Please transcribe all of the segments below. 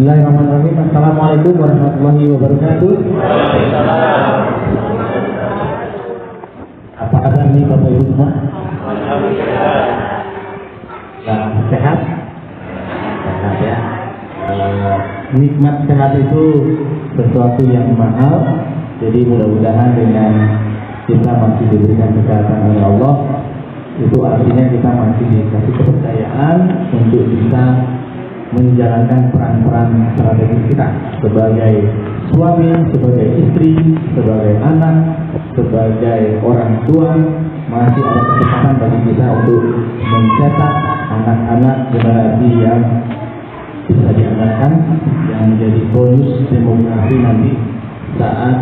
Bismillahirrahmanirrahim. Assalamualaikum warahmatullahi wabarakatuh. Apa kabar nih Bapak Ibu semua? Sehat? Sehat ya. Nikmat sehat itu sesuatu yang mahal. Jadi mudah-mudahan dengan kita masih diberikan kesehatan oleh Allah, itu artinya kita masih dikasih kepercayaan untuk bisa menjalankan peran-peran strategis kita sebagai suami, sebagai istri, sebagai anak, sebagai orang tua. Masih ada kesempatan bagi kita untuk mencetak anak-anak generasi yang bisa diandalkan, yang menjadi bonus demografi nanti saat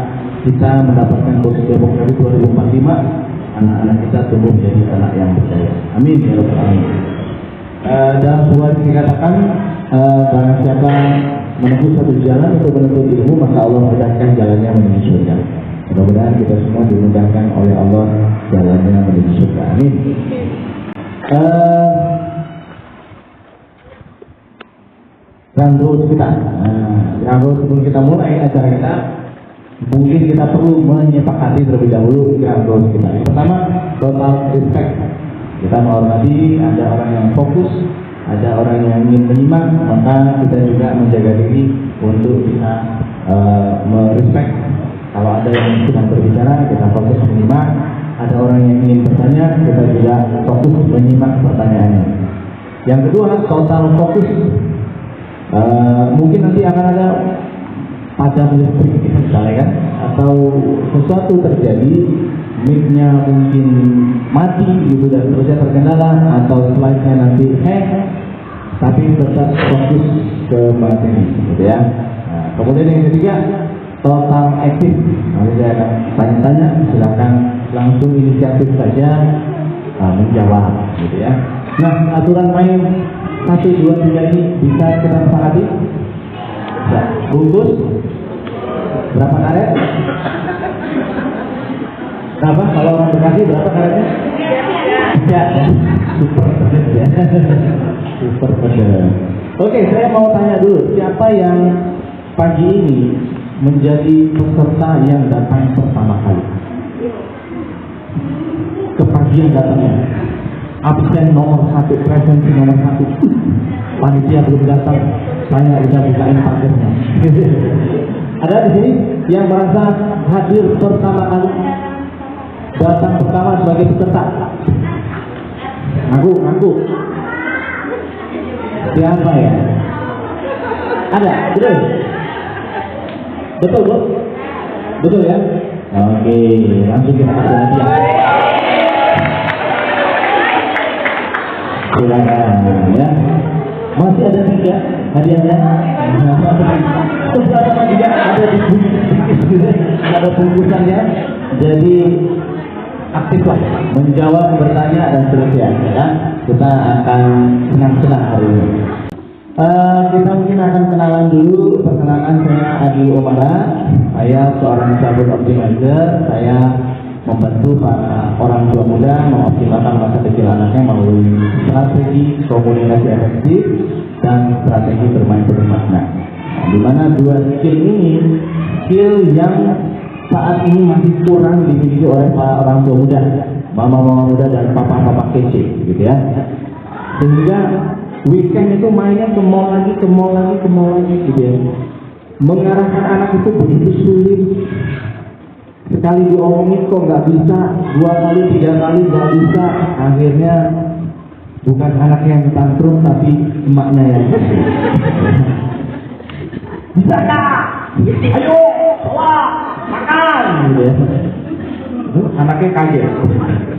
kita mendapatkan bonus demografi 2045. Anak-anak kita tumbuh menjadi anak yang percaya. Amin ya rabbal alamin. Dalam sebuah dikatakan barang siapa menempuh satu jalan untuk menuntut ilmu, maka Allah mudahkan jalannya menuju surga. Mudah-mudahan kita semua dimudahkan oleh Allah jalannya menuju surga. Amin. Rangkul kita. Sebelum kita mulai acara kita, mungkin kita perlu menyepakati terlebih dahulu rangkul kita. Yang pertama, total respect. Kita menghormati, ada orang yang fokus, ada orang yang ingin menyimak, maka kita juga menjaga diri untuk bisa merespek. Kalau ada yang sedang berbicara, kita fokus menyimak. Ada orang yang ingin bertanya, kita juga fokus menyimak pertanyaannya. Yang kedua, total fokus. Mungkin nanti akan ada padam listrik misalnya kan, atau sesuatu terjadi, mic-nya mungkin mati gitu dan terusnya terkendala, atau slide-nya nanti tapi tetap fokus ke materi gitu ya. Nah, kemudian yang ketiga, total aktif. Nanti saya akan tanya-tanya, silakan langsung inisiatif saja menjawab gitu ya. Nah, aturan main 1, 2, 3 ini bisa kita sepakati? Bisa. Bungkus berapa karet? Berapa? Kalau orang Bekasi berapa karetnya? Ya, super pedas ya. Super pedas. Oke, saya mau tanya dulu, siapa yang pagi ini menjadi peserta yang datang pertama kali? Kepagian datangnya. Absen nomor 1, presensi nomor 1. Panitia belum datang, saya udah bukain pagernya. Ada di sini yang merasa hadir pertama kali, datang pertama sebagai peserta. Ngaku. Siapa ya? Ada, betul? Betul, Bu? Betul ya? Oke, langsung kita kasih hadiah. Silakan ya. Masih ada juga hadiahnya. Beberapa juga ada di ada bungkusannya. Jadi aktiflah menjawab, bertanya dan seterusnya ya. Kita akan senang-senang hari ini. Kita mungkin akan kenalan dulu. Perkenalkan, saya Adi Omara. Saya seorang cabut optimizer. Saya membantu para orang tua muda mengoptimalkan masa kecil anaknya melalui strategi komunikasi efektif dan strategi bermain penuh makna. Di mana dua skill ini, skill yang saat ini masih kurang dimiliki oleh para orang tua muda, mama-mama muda dan papa-papa kece, gitu ya. Sehingga weekend itu mainnya ke mall lagi, gitu ya. Mengarahkan anak itu begitu sulit. Sekali diomongin kok nggak bisa, 2 kali, 3 kali nggak bisa. Akhirnya bukan anaknya yang tantrum, tapi emaknya yang susah. Bisa nggak? Ayo, sholat, makan, gitu ya. Anaknya kaget.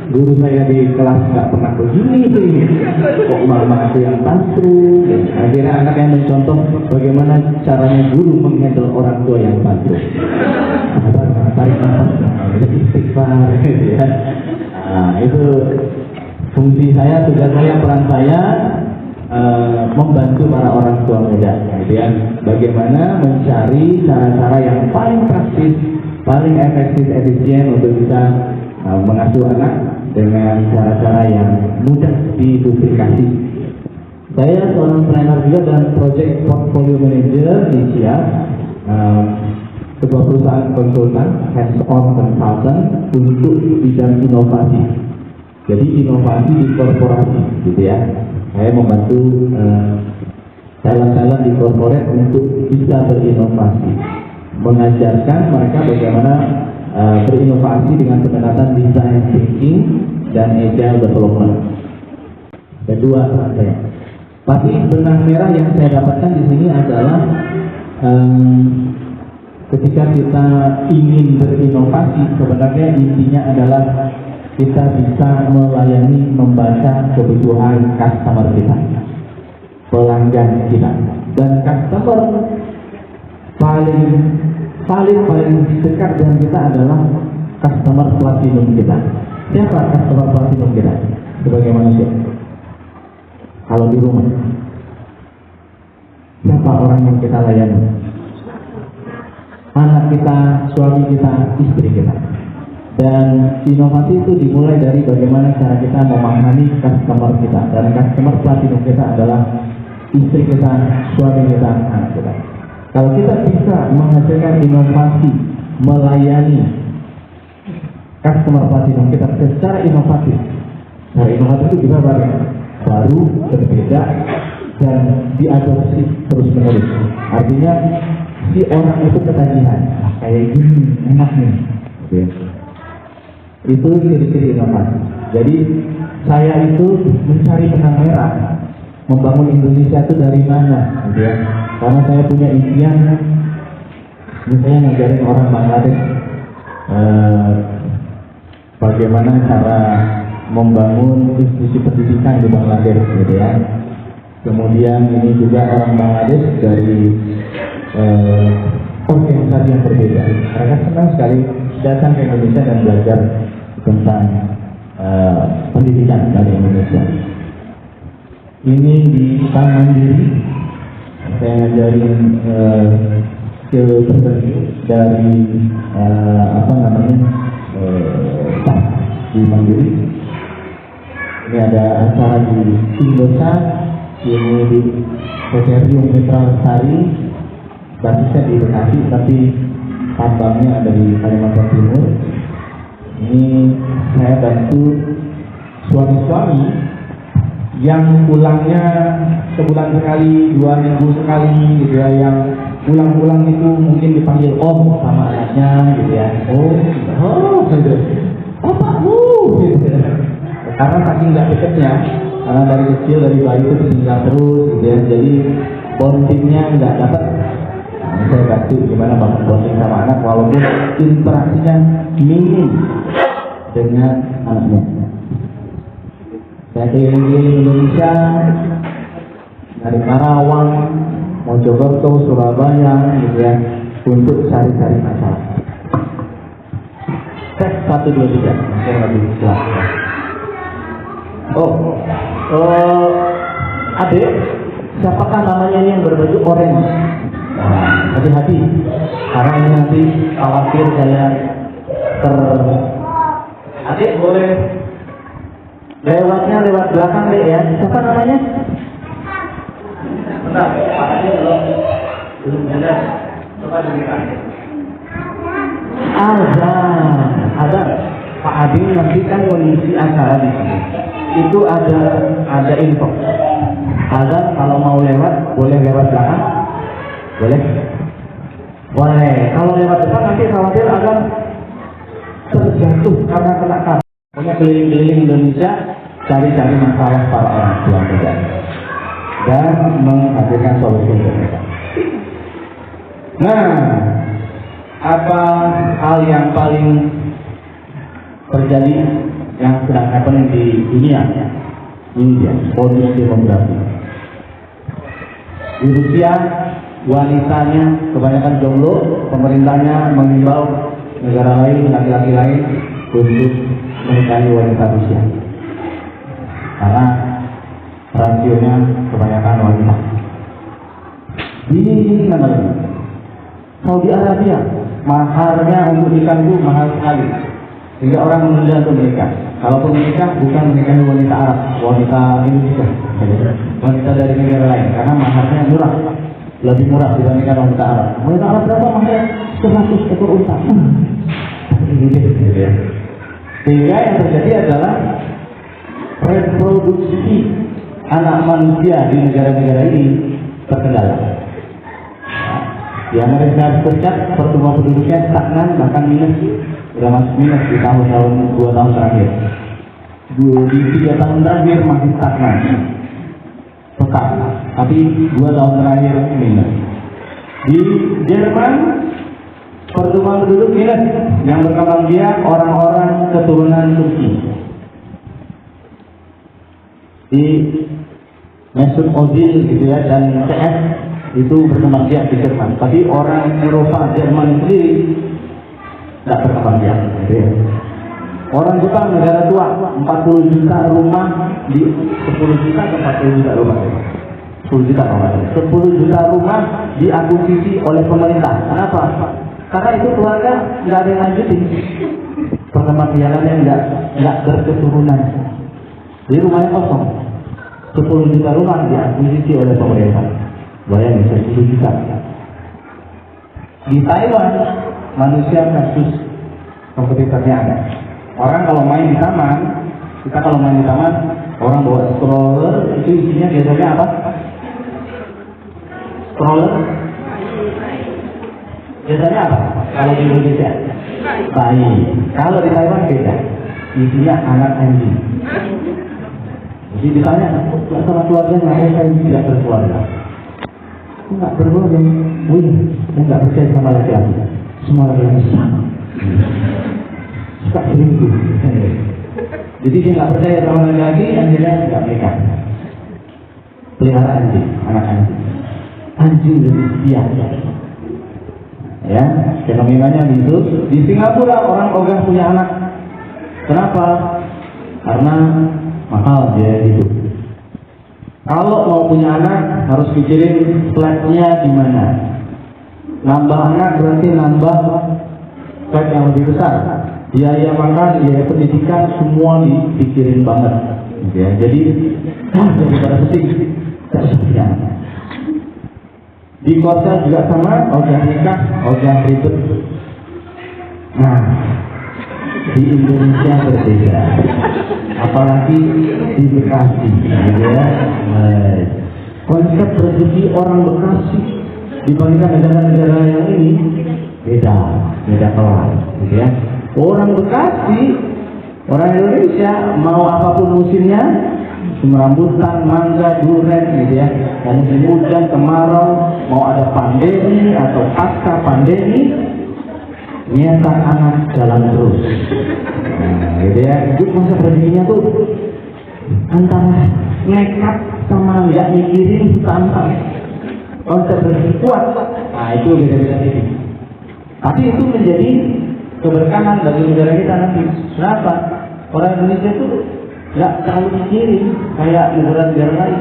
Guru saya di kelas nggak pernah begini sih. Kok mama aku yang tantrum? Akhirnya anak yang mencontoh bagaimana caranya guru menghandle orang tua yang tantrum. Tarik nafas, istighfar, ya. Nah, itu fungsi saya, tugas saya, peran saya membantu para orang tua muda, gitu ya. Bagaimana mencari cara-cara yang paling praktis, paling efektif, efisien untuk bisa mengasuh anak dengan cara-cara yang mudah diduplikasi. Saya seorang trainer juga dan project portfolio manager di SIA, sebuah perusahaan konsultan, hands-on consultant untuk bidang inovasi. Jadi inovasi di korporasi, gitu ya. Saya membantu talent-talent di korporat untuk bisa berinovasi, mengajarkan mereka bagaimana berinovasi dengan pendekatan design thinking dan agile development. Kedua, saya. Tapi benang merah yang saya dapatkan di sini adalah ketika kita ingin berinovasi, sebenarnya intinya adalah kita bisa melayani, membaca kebutuhan customer kita, pelanggan kita, dan customer paling dekat dengan kita adalah customer platinum kita. Siapa customer platinum kita sebagai manusia? Kalau di rumah, siapa orang yang kita layani? Anak kita, suami kita, istri kita. Dan inovasi itu dimulai dari bagaimana cara kita memahami customer kita. Dan customer platinum kita adalah istri kita, suami kita, anak kita. Kalau kita bisa menghasilkan inovasi, melayani customer platinum kita secara inovatif. Nah, inovatif itu juga baru, berbeda, dan diadopsi terus menerus. Artinya si orang itu ketagihan, kayak gini enak nih. Okay. Itu ciri-ciri inovasi. Jadi saya itu mencari benang merah, membangun Indonesia itu dari mana, gitu ya. Karena saya punya impian, misalnya ngajarin orang Bangladesh bagaimana cara membangun institusi pendidikan di Bangladesh, gitu ya. Kemudian ini juga orang Bangladesh dari organisasi yang berbeda. Mereka senang sekali datang ke Indonesia dan belajar tentang pendidikan dari Indonesia. Ini di Bank Mandiri, saya ngajarin skill tertentu dari staff di Mandiri. Ini ada acara di Indosat, ini di Peterium Mitra Sari, basisnya di Bekasi tapi tambangnya ada di Kalimantan Timur. Ini saya bantu suami-suami yang pulangnya sebulan sekali, 2 minggu sekali, gitu ya, yang pulang-pulang itu mungkin dipanggil om sama anaknya, gitu ya. Gitu. Bapakmu, gitu. Karena saking nggak deketnya, karena dari kecil, dari bayi itu tinggal terus, gitu ya. Jadi bondingnya nggak dapat. Saya bantu gimana bangun bonding sama anak walaupun interaksinya minim dengan anaknya. Saya keliling Indonesia dari Karawang, Mojokerto, Surabaya, gitu ya, untuk cari-cari masalah. Tes 1, 2, 3, saya lebih jelas. Adik, siapakah namanya ini yang berbaju orange? Hati-hati, karena ini nanti khawatir saya Adik boleh lewatnya lewat belakang deh ya. Siapa namanya? Bentar, Pak Adi belum jelas. Coba dengarkan. Ada Pak Adi nanti kan mengisi acara di sini. Itu ada info. Kalau mau lewat boleh lewat belakang. Boleh? Boleh. Kalau lewat depan nanti khawatir akan terjatuh karena kena kabel. Pokoknya keliling-keliling Indonesia cari-cari masalah para orang tua muda dan menghadirkan solusi untuk mereka. Nah, apa hal yang paling terjadi yang sedang happening di dunia? Ini dia, bonus demografi. Di Rusia, wanitanya kebanyakan jomblo, pemerintahnya mengimbau negara lain, laki-laki lain untuk menikahi wanita Rusia karena rasionya kebanyakan wanita. Di mana lagi? Saudi Arabia, maharnya untuk nikah itu mahal sekali sehingga orang menunda untuk menikah. Kalaupun menikah bukan menikahi wanita Arab, wanita Indonesia. wanita dari negara lain karena maharnya murah, lebih murah dibandingkan wanita Arab. Wanita Arab berapa maharnya? 100 ekor unta. Ini deh, gitu ya. Sehingga yang terjadi adalah reproduksi anak manusia di negara-negara ini terkendala. Di Amerika Serikat pertumbuhan penduduknya stagnan bahkan minus, sudah masuk minus di tahun-tahun 2 tahun terakhir. Di 3 tahun terakhir masih stagnan, tetap, tapi 2 tahun terakhir minus. Di Jerman pertumbuhan penduduk minus, yang berkembang biak orang-orang keturunan Turki. Di Mesut Ozil gitu ya dan CS itu berkembang biak di Jerman, tapi orang Eropa Jerman sendiri tidak berkembang biak. Gitu ya. Orang Jepang negara tua, 40 juta rumah di 10 juta ke 40 juta rumah. 10 juta rumah. 10 juta rumah diakuisisi oleh pemerintah. Kenapa? Karena itu keluarga nggak ada yang lanjutin. Perkembang biakannya nggak berketurunan. Jadi rumahnya kosong. 10 juta rumah diakuisisi oleh pemerintah. Bayangin 10 juta. Di Taiwan manusia kasus kompetitornya ada. Orang kalau main di taman, kita kalau main di taman, orang bawa stroller, itu isinya biasanya apa? Stroller? Biasanya apa? Kalau di Indonesia? Bayi. Kalau di Taiwan beda. Isinya anak anjing. Jadi ditanya, sama keluarganya, saya tidak berkeluarga. Enggak berkeluarga. Wih, saya nggak percaya sama laki-laki. Semua laki-laki sama. Suka selingkuh. Jadi dia nggak percaya sama laki-laki, akhirnya nggak menikah. Pelihara anjing, anak anjing. Anjing lebih setia. Ya, fenomenanya itu. Di Singapura orang ogah punya anak. Kenapa? Karena mahal biaya hidup. Kalau mau punya anak harus pikirin flatnya di mana. Nambah anak berarti nambah flat yang lebih besar. Biaya makan, biaya pendidikan semua dipikirin banget. Ya, jadi daripada sedih, tak setia. Di kota juga sama, ogah nikah, ogah ribet. Nah, di Indonesia berbeda. Apalagi di Bekasi, gitu ya. Konsep rezeki orang Bekasi dibandingkan negara-negara yang ini beda kelas, gitu ya. Orang Bekasi, orang Indonesia mau apapun musimnya, rambutan, mangga, durian, gitu ya. Dan musim hujan, kemarau, mau ada pandemi atau pasca pandemi, nyetak anak jalan terus. Nah, gitu ya. Hidup masa rezekinya tuh antara nekat sama nggak mikirin sama konsep rezeki kuat. Nah itu beda-beda ini. Tapi itu menjadi keberkahan bagi negara kita nanti. Kenapa? Orang Indonesia itu nggak terlalu mikirin kayak negara-negara lain.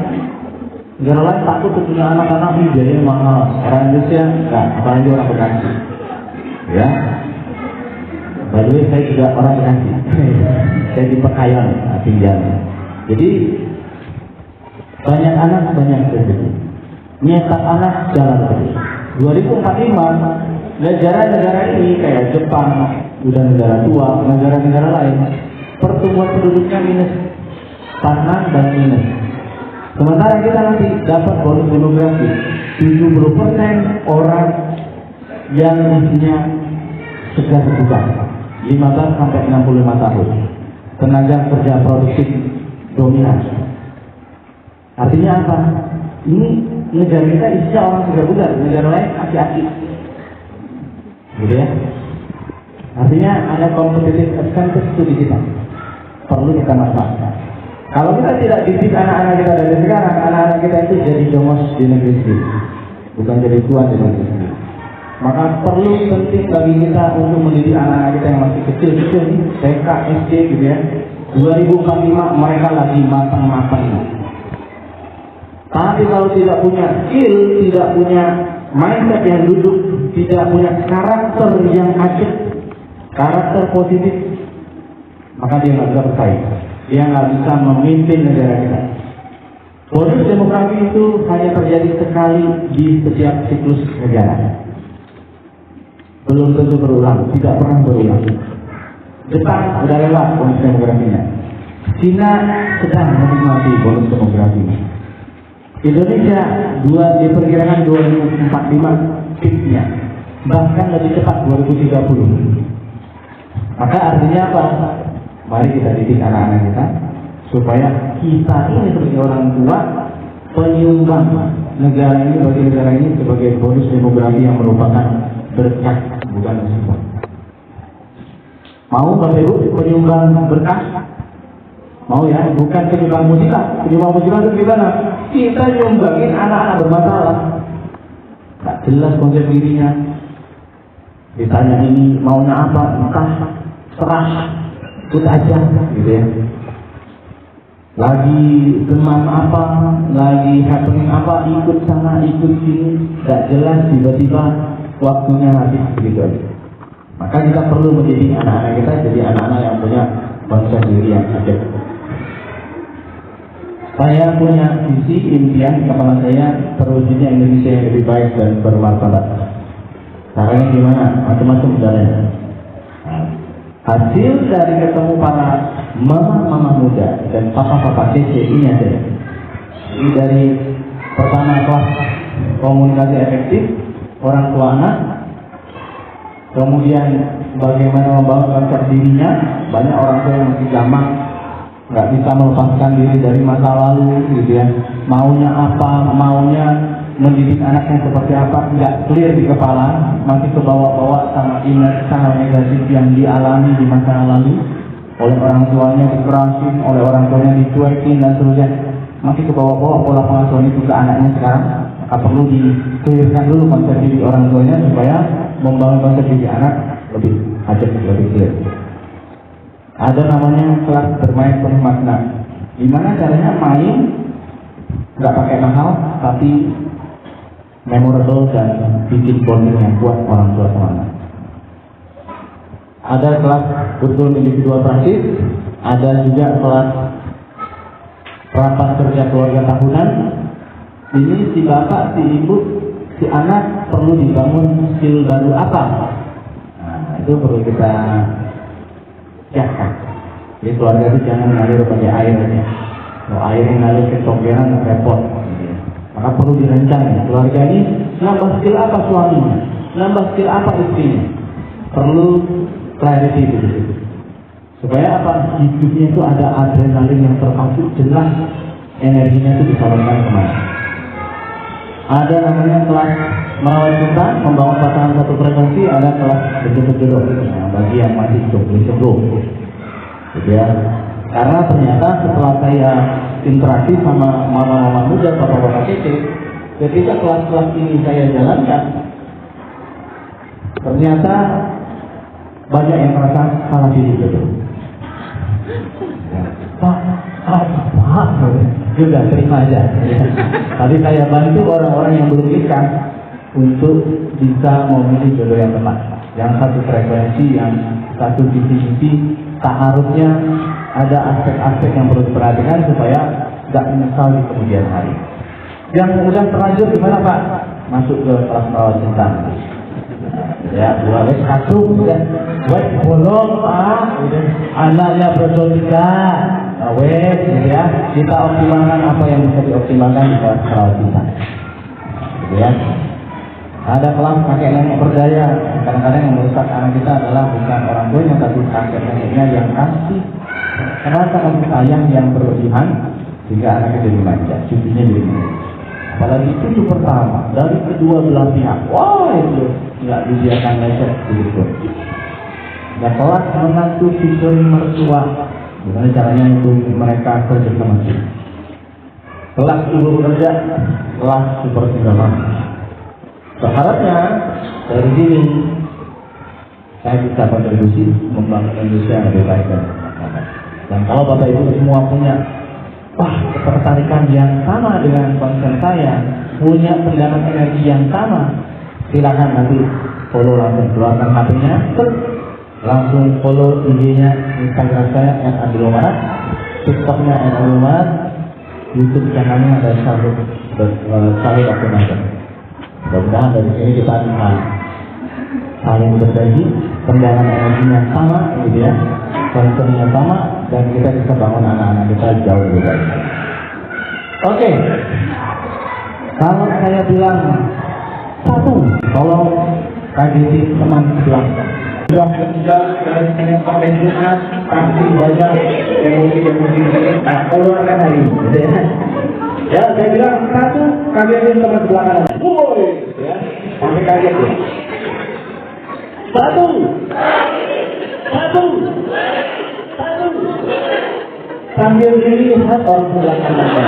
Negara lain takut punya anak-anak ini biayanya mahal. Orang Indonesia nggak, apalagi orang Bekasi. Ya. By the way, saya juga orang Bekasi. Saya di Pekayon, tinggal. Jadi banyak anak, banyak rezeki. Nyetak anak jalan terus. 2045 negara-negara ini kayak Jepang, udah negara tua, negara-negara lain, pertumbuhan penduduknya minus, stagnan dan minus. Sementara kita nanti dapat bonus demografi, 70% orang yang usianya segar buka, 15 sampai 65 tahun, tenaga kerja produktif dominan. Artinya apa? Ini negara kita isinya orang segar buka, negara lain aki-aki. Gitu ya. Artinya ada competitive advantage itu di kita. Perlu kita manfaatkan. Kalau kita tidak didik anak-anak kita dari sekarang, anak-anak kita itu jadi jongos di negeri sendiri, bukan jadi tuan di negeri sendiri. Maka perlu penting bagi kita untuk mendidik anak-anak kita yang masih kecil-kecil, TK, SD gitu ya. 2045 mereka lagi matang-matang. Tapi kalau tidak punya skill, tidak punya mindset yang duduk, tidak punya karakter yang aceh, karakter positif, maka dia nggak bisa bersaing, dia nggak bisa memimpin negara kita. Bonus demografi itu hanya terjadi sekali di setiap siklus negara. Belum tentu berulang, tidak pernah berulang. Jepang udah lewat bonus demografinya. Cina sedang menikmati bonus demografi. Indonesia diperkirakan 2045 peaknya, bahkan lebih cepat 2030. Maka artinya apa? Mari kita didik anak-anak kita supaya kita ini sebagai orang tua penyumbang negara ini bagi negara ini sebagai bonus demografi yang merupakan berkah, bukan musibah. Mau Bapak Ibu penyumbang berkah? Mau ya, bukan penyumbang musibah. Penyumbang musibah itu gimana? Kita nyumbangin anak-anak bermasalah, tak jelas konsep dirinya. Ditanya ini maunya apa, entah, serah, ikut aja, gitu ya. Lagi demam apa, lagi happening apa, ikut sana, ikut sini, tak jelas, tiba-tiba waktunya habis begitu aja. Maka kita perlu mendidik anak-anak kita jadi anak-anak yang punya konsep diri yang ada. Saya punya visi impian di kepala saya terwujudnya Indonesia yang lebih baik dan bermartabat. Caranya gimana? Macam-macam caranya. Hasil dari ketemu para mama-mama muda dan papa-papa kece ini ada. Jadi dari pertama kelas komunikasi efektif orang tua anak, kemudian bagaimana membangun konsep dirinya. Banyak orang tua yang masih gampang, nggak bisa melepaskan diri dari masa lalu, gitu ya. Maunya apa, maunya mendidik anaknya seperti apa, nggak clear di kepala, masih kebawa-bawa sama negatif yang dialami di masa lalu oleh orang tuanya, dikerasin, oleh orang tuanya dicuekin dan seterusnya, masih kebawa-bawa pola pengasuhan itu ke anaknya sekarang. Maka perlu di-clearkan dulu konsep diri orang tuanya supaya membangun konsep diri anak lebih ajak, lebih clear. Ada namanya kelas bermain penuh makna. Gimana caranya main nggak pakai mahal tapi memorable dan bikin bonding yang kuat orang tua sama anak. Ada kelas betul individual praktis, ada juga kelas rapat kerja keluarga tahunan. Ini si bapak, si ibu, si anak perlu dibangun skill baru apa? Nah, itu perlu kita siapkan. Jadi keluarga itu jangan mengalir pakai air aja. Kalau air yang ngalir ke comberan repot. Maka perlu direncanakan. Keluarga ini nambah skill apa suaminya, nambah skill apa istrinya. Perlu clarity itu. Supaya apa? Hidupnya itu ada adrenalin yang terpacu, jelas energinya itu disalurkan kemana. Ada namanya kelas merawat cinta, membangun pasangan satu frekuensi. Ada kelas berjodoh. Nah, bagi yang masih jomblo, gitu ya. Karena ternyata setelah saya interaksi sama mama-mama muda, bapak-bapak kece, ketika kelas-kelas ini saya jalankan, ternyata banyak yang merasa salah diri betul. Pak, sudah terima aja. Tapi saya bantu orang-orang yang belum nikah untuk bisa memilih jodoh yang tepat, yang satu frekuensi, yang satu visi-visi. Taarufnya ada aspek-aspek yang perlu diperhatikan supaya tidak menyesal di kemudian hari. Yang udah terlanjur gimana Pak? Masuk ke kelas merawat cinta. Ya, dua wes satu, wes bolong anaknya bersodika, wes, gitu ya. Kita optimalkan apa yang bisa dioptimalkan di kelas merawat cinta, gitu ya. Ada kelas kakek nenek berdaya. Kadang-kadang yang merusak anak kita adalah bukan orang tuanya, tapi kakek neneknya yang kasih rasa kasih sayang yang berlebihan sehingga anaknya jadi manja, cucunya jadi manja. Apalagi cucu pertama dari kedua belah pihak, wah itu nggak dibiarkan lecet begitu. Dan kelas menantu featuring mertua, gimana caranya itu mereka kerja sama sih. Kelas ibu bekerja, kelas super single mom. Berharapnya dari sini saya bisa kontribusi membangun Indonesia yang lebih baik dan kalau Bapak Ibu semua punya ketertarikan yang sama dengan konsen saya, punya pendanaan energi yang sama, silakan nanti follow, langsung keluarkan HP-nya, langsung follow IG-nya, Instagram saya @abdulmarat, TikTok-nya @abdulmarat, YouTube channelnya ada Salud Dokumenter. Mudah-mudahan dari sini kita akan saling berbagi, pendanaan energinya sama, gitu ya, concernnya sama, dan kita bisa bangun anak-anak kita jauh lebih baik. Oke, kalau saya bilang satu, tolong kaji teman sebelah. Sudah ketiga dari sini pembentukan pasti banyak emosi keluarkan hari ini, gitu ya. Ya, saya bilang satu, kagetin teman sebelah kanan. Woi, ya, sampai kaget ya. Satu. Sambil dilihat orang sebelah kanannya.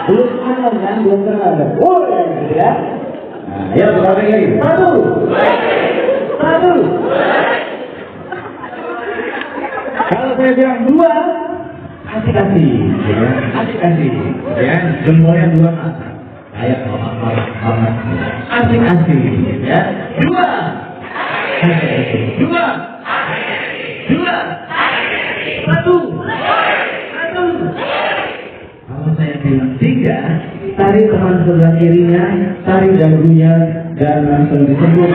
Belum kenal kan, belum kenal. Woi, gitu ya. Nah, ya, sekali lagi. Satu. Kalau saya bilang dua, kasih, ya, kasih, ya, jempolnya dua, kayak orang, asik, ya, dua, satu. Kalau saya bilang tiga, tarik teman sebelah kirinya, tarik dagunya, dan langsung disebut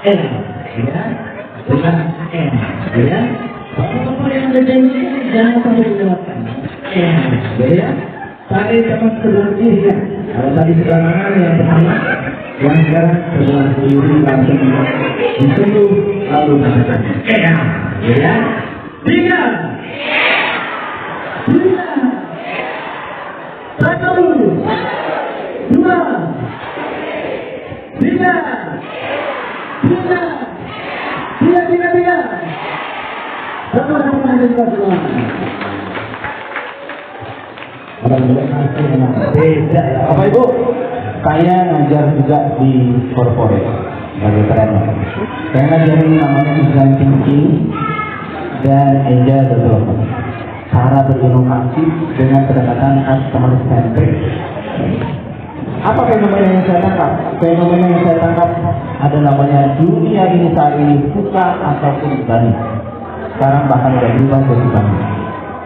N, ya, dengan N, ya. Bapak-bapak yang ada janji, jangan sampai dilewatkan. Ya, tadi teman sebelah kiri ya. Kalau tadi sebelah kanan yang pertama, yang sekarang sebelah kiri langsung disentuh lalu katakan. Ya, tiga. Satu, dua, tiga. Beda ya, Bapak Ibu. Saya ngajar juga di corporate sebagai trainer. Saya ngajarin namanya design thinking dan agile development. Cara berinovasi dengan pendekatan customer centric. Apa fenomena yang saya tangkap? Fenomena yang saya tangkap ada namanya dunia ini saat ini suka ataupun berani. Sekarang bahkan sudah berubah jadi berani.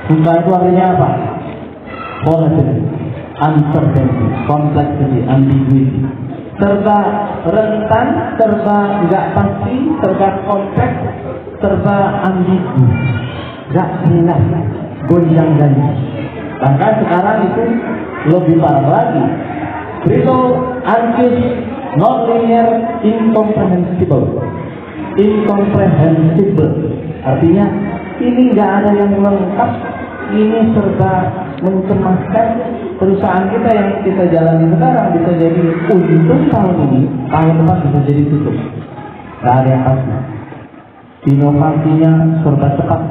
Suka itu artinya apa? Volatility, uncertainty, complexity, ambiguity. Serba rentan, serba nggak pasti, serba kompleks, serba ambigu, nggak jelas, gonjang-ganjing. Bahkan sekarang itu lebih parah lagi. Brittle, anxious, non-linear, incomprehensible. Artinya ini nggak ada yang lengkap, ini serba mencemaskan. Perusahaan kita yang kita jalani sekarang bisa jadi untung tahun ini, tahun depan bisa jadi tutup. Nggak ada yang pasti. Inovasinya serba cepat,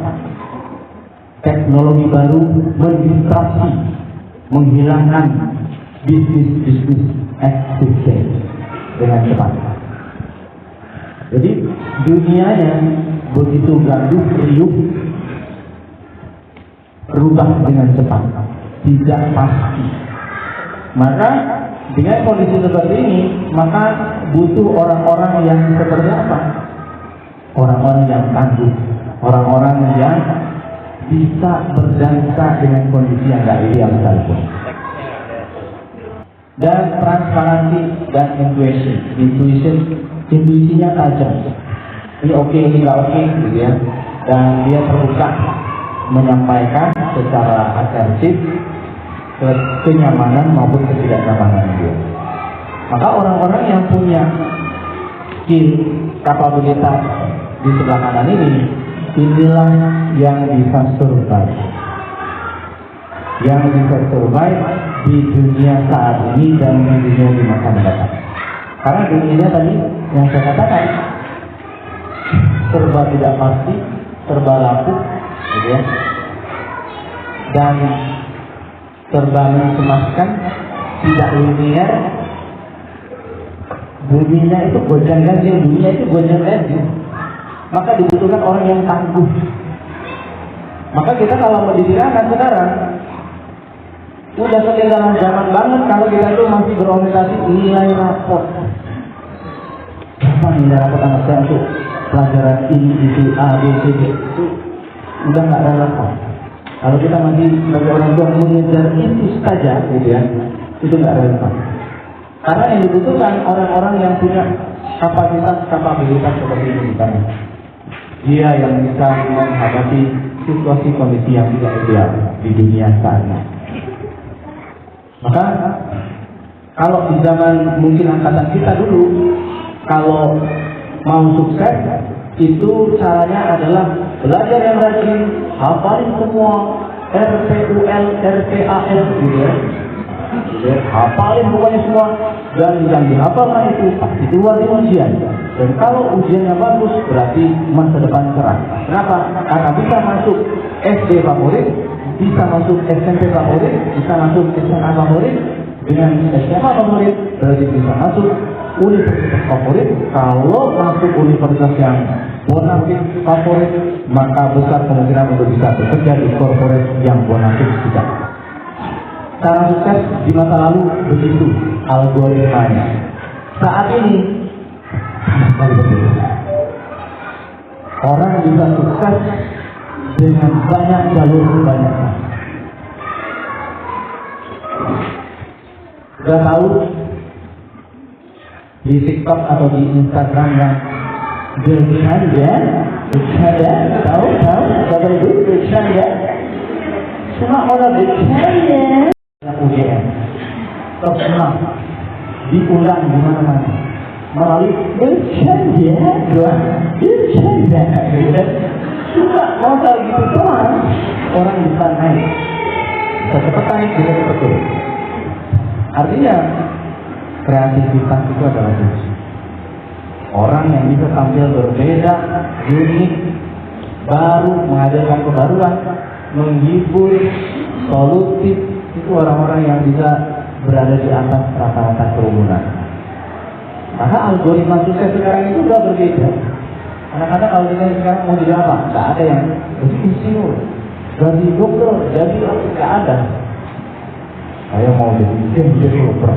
teknologi baru mendisrupsi, menghilangkan bisnis existence dengan cepat. Jadi dunianya begitu gaduh riuh, berubah dengan cepat, tidak pasti. Maka dengan kondisi seperti ini, maka butuh orang-orang yang seperti apa? Orang-orang yang tangguh, orang-orang yang bisa berdansa dengan kondisi yang tidak ideal sekalipun. Dan transparansi dan intuisinya tajam. Ini oke, ini nggak oke, gitu ya. Dan dia terbuka menyampaikan secara asertif kenyamanan maupun ketidaknyamanan dia. Maka orang-orang yang punya skill, kapabilitas di sebelah kanan ini, inilah yang bisa survive. Yang bisa survive di dunia saat ini dan di dunia di masa mendatang. Karena dunia tadi yang saya katakan serba tidak pasti, serba lapuk, gitu ya, dan serba mencemaskan, tidak linear. Dunia itu gonjang-ganjing, dunia itu gonjang-ganjing. Maka dibutuhkan orang yang tangguh. Maka kita kalau mendidik anak sekarang udah ketinggalan zaman banget kalau kita tuh masih berorientasi nilai rapor. Apa nilai rapor anak saya untuk pelajaran ini, itu, A, B, C, D, itu udah nggak relevan. Kalau kita masih sebagai orang tua mengejar itu saja, gitu ya, itu nggak relevan. Karena yang dibutuhkan orang-orang yang punya kapabilitas seperti ini, misalnya dia yang bisa menghadapi situasi kondisi yang tidak ideal di dunia saat ini. Maka kalau di zaman mungkin angkatan kita dulu, kalau mau sukses itu caranya adalah belajar yang rajin, hafalin semua RPUL, RPAL gitu ya. Hafalin pokoknya semua, dan yang dihafalkan itu pasti keluar di ujian. Dan kalau ujiannya bagus berarti masa depan cerah. Kenapa? Karena bisa masuk SD favorit, bisa masuk SMP favorit, bisa masuk SMA favorit. Dengan SMA favorit berarti bisa masuk universitas favorit. Kalau masuk universitas yang bonafit favorit, maka besar kemungkinan untuk bisa bekerja di korporat yang bonafit juga. Cara sukses di masa lalu begitu algoritmanya. Saat ini orang bisa sukses dengan banyak jalur kebanyakan. Sudah tahu di TikTok atau di Instagram yang bercanda, tahu kata itu bercanda. Semua orang bercanda. UGM terkenal diulang di mana-mana melalui bercanda. Suka motor gitu doang, orang bisa naik. Cepat naik, bisa cepat turun. Artinya kreativitas itu adalah kunci. Orang yang bisa tampil berbeda, unik, baru, menghadirkan kebaruan, menghibur, solutif, itu orang-orang yang bisa berada di atas rata-rata kerumunan. Maka algoritma sukses sekarang itu sudah berbeda. Kadang-kadang kalau kita sekarang mau jadi apa? Tidak ada yang jadi insinyur, jadi dokter, jadi tidak ada. Saya mau jadi dokter,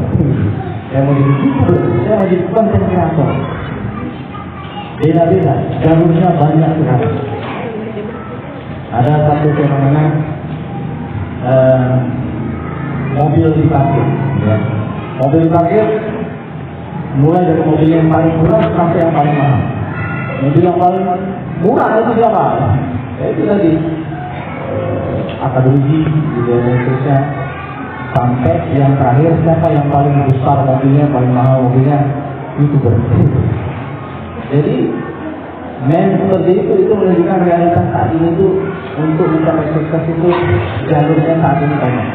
saya mau jadi youtuber, saya mau jadi content creator. Beda-beda, jalurnya banyak sekali. Ada satu fenomena mobil diparkir, ya. Mobil diparkir mulai dari mobil yang paling murah sampai yang paling mahal. Mobil yang paling murah itu siapa? Ya itu tadi akademisi di Indonesia. Sampai yang terakhir siapa yang paling besar mobilnya, paling mahal mobilnya, YouTuber. Jadi seperti itu menunjukkan realitas saat ini itu untuk mencapai sukses itu jalurnya saat ini banyak.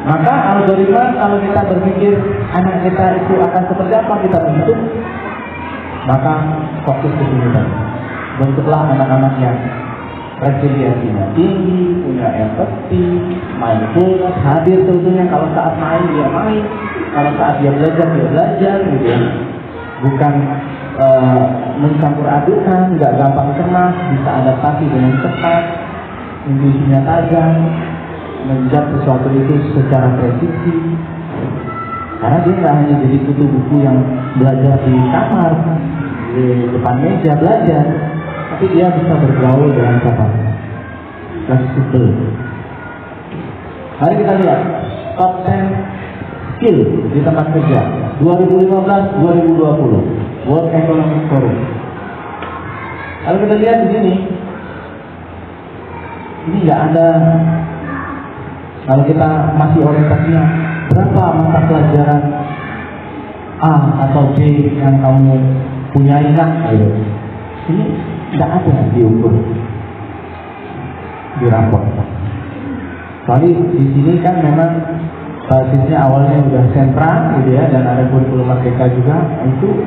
Maka algoritma kalau kita berpikir anak kita itu akan seperti apa kita bentuk, maka fokus ke sini tadi. Bentuklah anak-anak yang resiliensinya tinggi, punya empati, mindfulness, hadir tentunya. Kalau saat main dia main, kalau saat dia belajar gitu ya. Bukan mencampur adukan, nggak gampang cemas, bisa adaptasi dengan cepat, intuisinya tajam, menjawab sesuatu itu secara presisi. Karena dia nggak hanya jadi kutu buku yang belajar di kamar, di depan meja belajar, tapi dia bisa bergaul dengan siapa? Fleksibel. Mari kita lihat top 10 skill di tempat kerja 2015-2020 World Economic Forum. Kalau kita lihat di sini, ini nggak ada. Kalau kita masih orientasinya berapa mata pelajaran A atau B yang kamu punyai gitu. Ini tidak ada diukur di rapor. Soalnya di sini kan memang basisnya awalnya udah sentra gitu ya, dan ada kurikulum merdeka juga, itu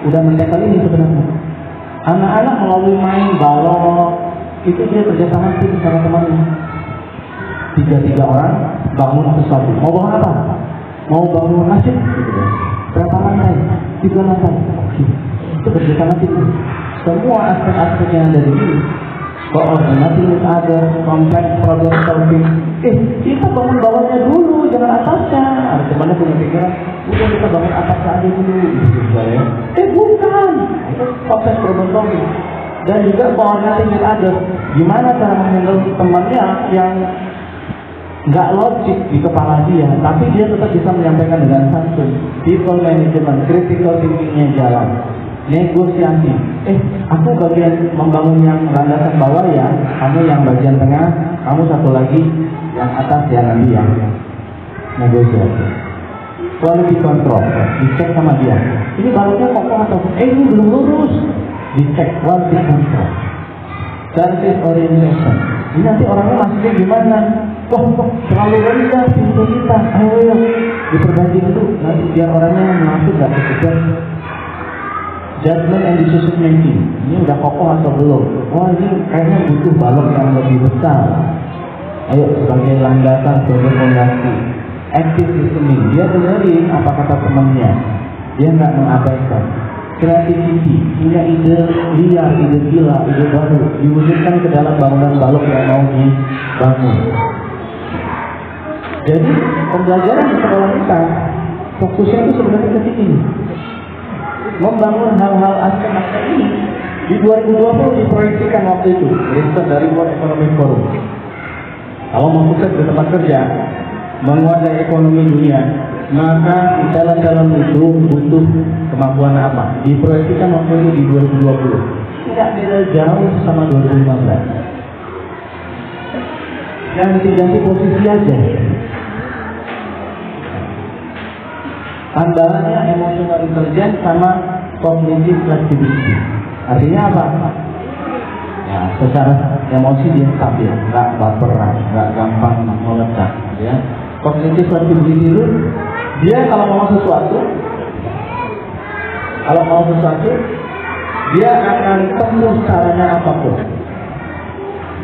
udah mendekat ini sebenarnya. Anak-anak melalui main balok itu dia kerjasama tim sama temannya. 3 orang bangun sesuatu. Mau bangun apa? Mau bangun masjid gitu ya. Berapa lantai? 3 lantai. Oke. Itu kerjasama tim. Semua aspek-aspek yang ada di sini, koordinasi with other, complex problem solving. Kita bangun bawahnya dulu, jangan atasnya. Ada temannya punya pikiran, udah kita bangun atasnya aja dulu, gitu ya. Bukan. Itu proses problem solving. Dan juga koordinasi with other. Gimana cara menghandle temannya yang nggak logik di kepala dia, tapi dia tetap bisa menyampaikan dengan santun. People management, critical thinkingnya jalan. Negosiasi. Aku bagian membangun yang landasan bawah ya, kamu yang bagian tengah, kamu satu lagi yang atas ya nanti ya. Negosiasi. Quality control, dicek sama dia. Ini baloknya kokoh atau ini belum lurus, dicek quality control. Service orientation. Ini nanti orangnya masuknya gimana? Wah, terlalu rendah pintu kita. Ayo, diperbaiki dulu. Nanti biar orangnya masuk gak kekejar. Judgment and decision making. Ini udah kokoh atau belum? Wah, ini kayaknya butuh balok yang lebih besar. Ayo, sebagai landasan, sebagai fondasi. Active listening. Dia dengerin apa kata temannya. Dia nggak mengabaikan. Creativity, punya ide liar, ide gila, ide baru, diwujudkan ke dalam bangunan balok yang mau dibangun. Jadi pembelajaran di sekolah kita fokusnya itu sebenarnya ke sini, membangun hal-hal aspek-aspek ini. Di 2020 diproyeksikan waktu itu riset dari World Economic Forum. Kalau mau sukses di tempat kerja, menguasai ekonomi dunia, maka dalam itu butuh kemampuan apa? Diproyeksikan waktu itu di 2020. Tidak beda jauh sama 2015. Ganti posisi aja. Tambahannya emotional intelligence sama cognitive flexibility. Artinya apa? Ya, secara emosi dia stabil, nggak baperan, nggak gampang meledak. Ya, cognitive flexibility itu dia kalau mau sesuatu, dia akan tempuh caranya apapun.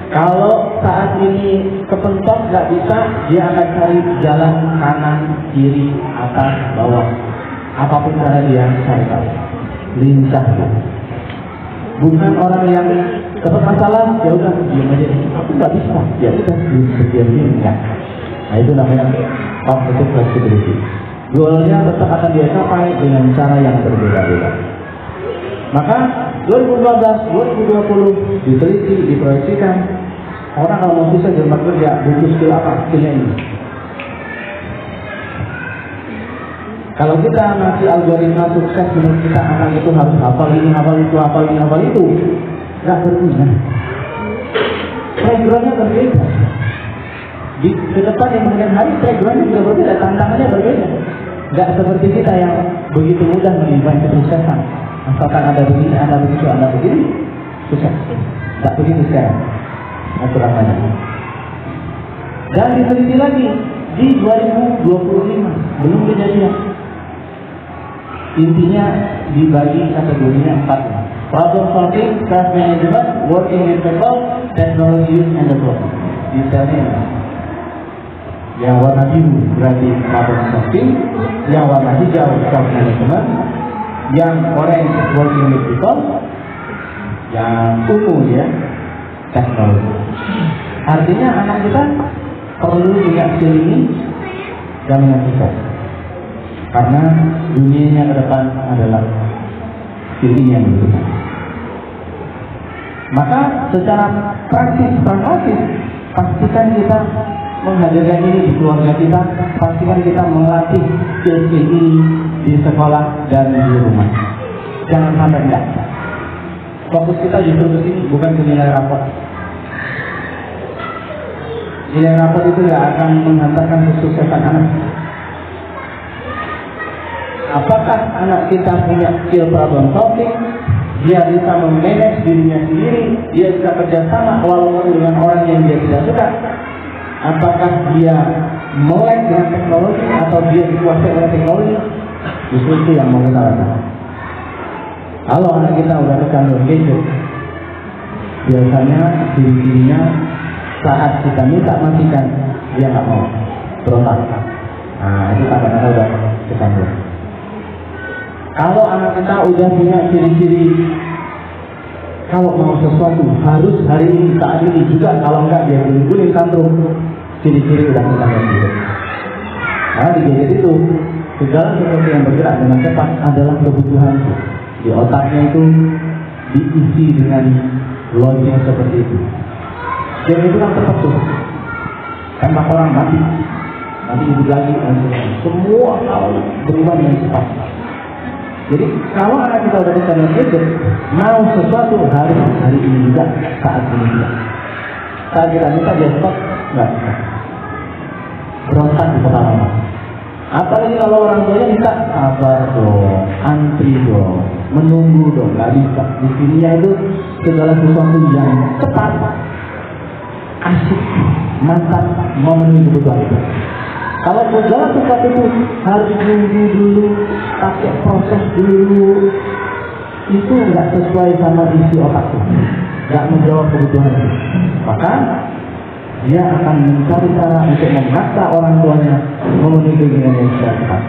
Kalau saat ini kepentok nggak bisa, dia akan cari jalan kanan, kiri, atas, bawah. Apapun cara dia cari tahu. Lincah. Bukan orang yang dapat masalah, ya udah diam aja. Aku nggak bisa, ya udah diam enggak. Nah itu namanya cognitive flexibility. Goalnya tetap akan dia capai dengan cara yang berbeda-beda. Maka 2015, 2020 diteliti, diproyeksikan orang kalau mau sukses di tempat kerja butuh skill apa? Skillnya ini. Kalau kita ngasih algoritma sukses menurut kita anak itu harus hafal ini, hafal itu, hafal ini, hafal itu, nggak berguna. Backgroundnya berbeda. Di depan yang kemudian hari backgroundnya juga berbeda, tantangannya berbeda. Nggak seperti kita yang begitu mudah menimba kesuksesan. Asalkan ada begini, ada begitu, ada begini, sukses. Tak begitu sekarang aturannya. Dan diteliti lagi di 2025 belum kejadian. Intinya dibagi kategorinya 4. Problem solving, self management, working with people, technology use and development. Detailnya yang warna biru berarti problem solving, yang warna hijau self management, yang orange working with people, yang ungu ya teknologi. Artinya anak kita perlu punya skill ini dan sukses. Karena dunianya ke depan adalah skill ini yang berguna. Maka secara pragmatis pastikan kita menghadirkan ini di keluarga kita, pastikan kita melatih skill ini di sekolah dan di rumah. Jangan sampai enggak. Fokus kita justru ke sini, bukan ke nilai rapor. Nilai rapor itu nggak akan menghantarkan kesuksesan anak. Apakah anak kita punya skill problem solving? Dia bisa memanage dirinya sendiri, dia bisa kerjasama walaupun dengan orang yang dia tidak suka. Apakah dia melek dengan teknologi atau dia dikuasai oleh teknologi? Justru itu yang mau kita lakukan. Kalau anak kita udah kecanduan gadget, biasanya diri-dirinya saat kita minta matikan, dia nggak mau berontak. Nah itu tanda-tanda udah kecanduan. Kalau anak kita udah punya ciri-ciri, kalau mau sesuatu harus hari ini, saat ini juga, kalau enggak dia guling-guling tantrum, ciri-ciri udah kecanduan gitu. Nah di gadget itu segala sesuatu yang bergerak dengan cepat adalah kebutuhan. Di otaknya itu diisi dengan logik seperti itu. Jadi itu kan cepat tuh. Kan orang mati hidup lagi, semua berubah dengan cepat. Jadi kalau anak kita udah kecanduan gadget, mau sesuatu harus hari ini juga, saat ini juga. Saat kita minta dia stop, nggak bisa. Berontak di pertama. Apalagi kalau orang tuanya minta sabar dong, antri dong, menunggu dong, nggak bisa. Di sininya itu segala sesuatu yang cepat, asik, mantap, memenuhi kebutuhan itu. Kalau segala sesuatu itu harus nunggu dulu, pakai proses dulu, itu nggak sesuai sama isi otak itu, nggak menjawab kebutuhan itu. Maka dia akan mencari cara untuk memaksa orang tuanya memenuhi keinginan yang sudah cepat.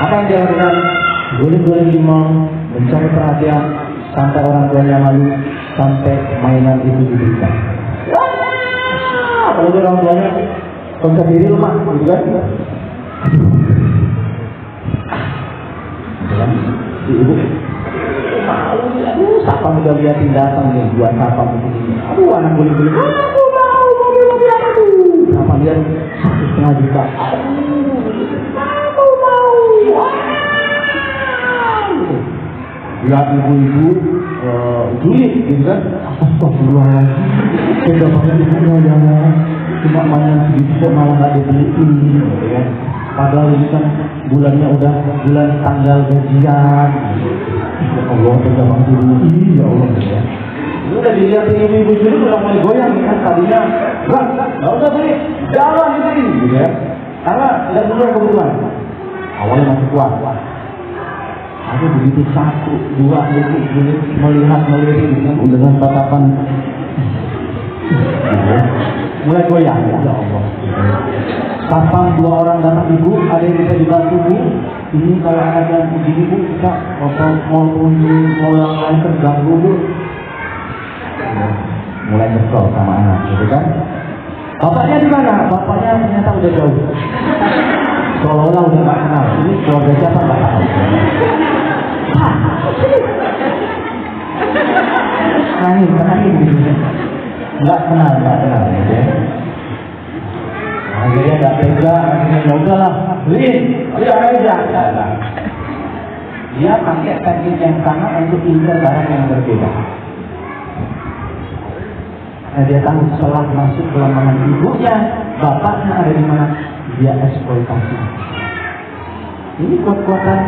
Apa yang dia lakukan? Guling-guling di mall, mencari perhatian sampai orang tuanya malu, sampai mainan itu diberikan. Kalau orang tuanya konser diri lemah, gitu kan? Si ibu malu, aduh, siapa udah liatin datang nih, buat siapa begini? Aduh, anak guling-guling, aku mau mobil aku. Siapa lihat 1,5 juta? Aku mau. Lihat ibu-ibu julid, gitu kan? Astagfirullahaladzim, beda banget ibunya ya. Cuma mainan segitu malah nggak dibeliin, ya. Padahal ini kan bulannya udah bulan tanggal gajian. Ya Allah, beda banget dulu. Ya Allah, ya. Udah dilihat ibu-ibu dulu udah mulai goyang kan, tadinya nggak usah beli, jalan ini, gitu ya. Karena nggak sesuai kebutuhan. Awalnya masih kuat. Tapi begitu 1, 2 melihat dengan tatapan mulai goyang, ya Allah. Kapan 2 orang datang ibu, ada yang bisa dibantu bu? Ini kalau ada yang begini bu, kita mau yang lain terganggu bu. Mulai kesel sama anak, gitu kan? Bapaknya di mana? Bapaknya ternyata udah jauh. Seolah-olah udah nggak kenal. Ini keluarga siapa nggak tahu. Nangis gitu. Nggak kenal, gitu ya. Akhirnya nggak tega, akhirnya ya udahlah, beliin, udah aja. Dia pakai teknik yang sama untuk incer barang yang berbeda. Nah, dia tahu setelah masuk kelemahan ibunya, bapaknya ada di mana, dia eksploitasi. Ini kuat-kuatan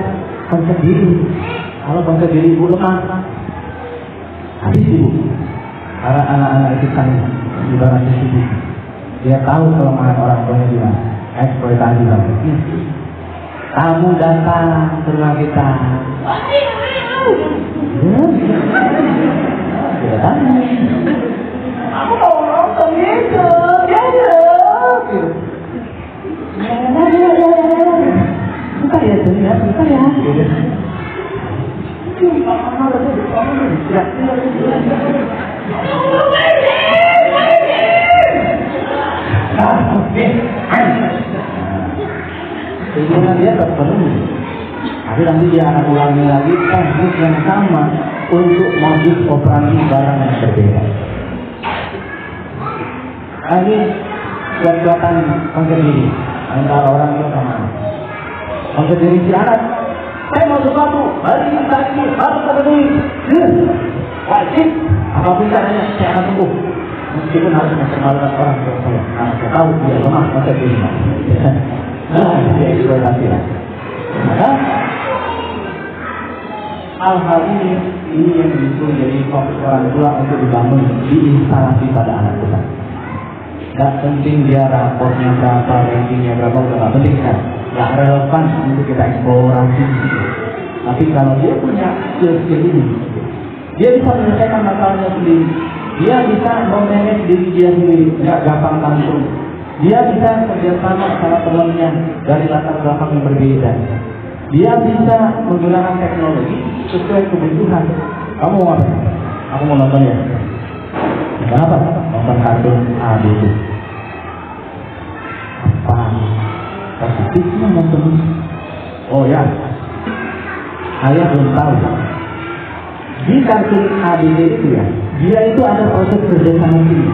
konsep diri. Kalau konsep diri ibu lemah, habis ibu. Karena anak-anak itu kan ibarat CCTV. Dia tahu kelemahan orang tuanya di mana, eksploitasi lagi. Kamu datang ke rumah kita. Dia tanya. Aku mau nonton itu, ya. Bentar ya, bentar ya. Keinginan dia terpenuhi. Tapi nanti dia akan ulangi lagi teknik yang sama untuk modus operasi barang yang berbeda. Ini kuat-kuatan konsep diri antara orang tua sama anak. Konsep diri si anak, saya mau sesuatu, hari ini harus ada duit, wajib. Apapun caranya saya akan tunggu, meskipun harus mempermalukan orang tua saya. Karena saya tahu dia lemah konsep diri. Dia eksploitasi lah. Maka hal-hal ini yang justru menjadi fokus orang tua untuk dibangun, diinstalasi pada anak kita. Gak penting dia raportnya berapa, rankingnya berapa, udah gak penting kan? Gak relevan untuk kita eksplorasi. Tapi kalau dia punya skill ini, dia bisa menyelesaikan masalahnya sendiri. Dia bisa memanage diri dia sendiri, gak gampang tanggung. Dia bisa kerjasama sama temannya dari latar belakang yang berbeda. Dia bisa menggunakan teknologi sesuai kebutuhan. Kamu mau apa? Aku mau nonton ya. Kenapa? Nonton kartun ABC. Apa positifnya nonton? Oh ya, saya belum tahu. Di kartun ABC itu ya, dia itu ada proses kerjasama ini.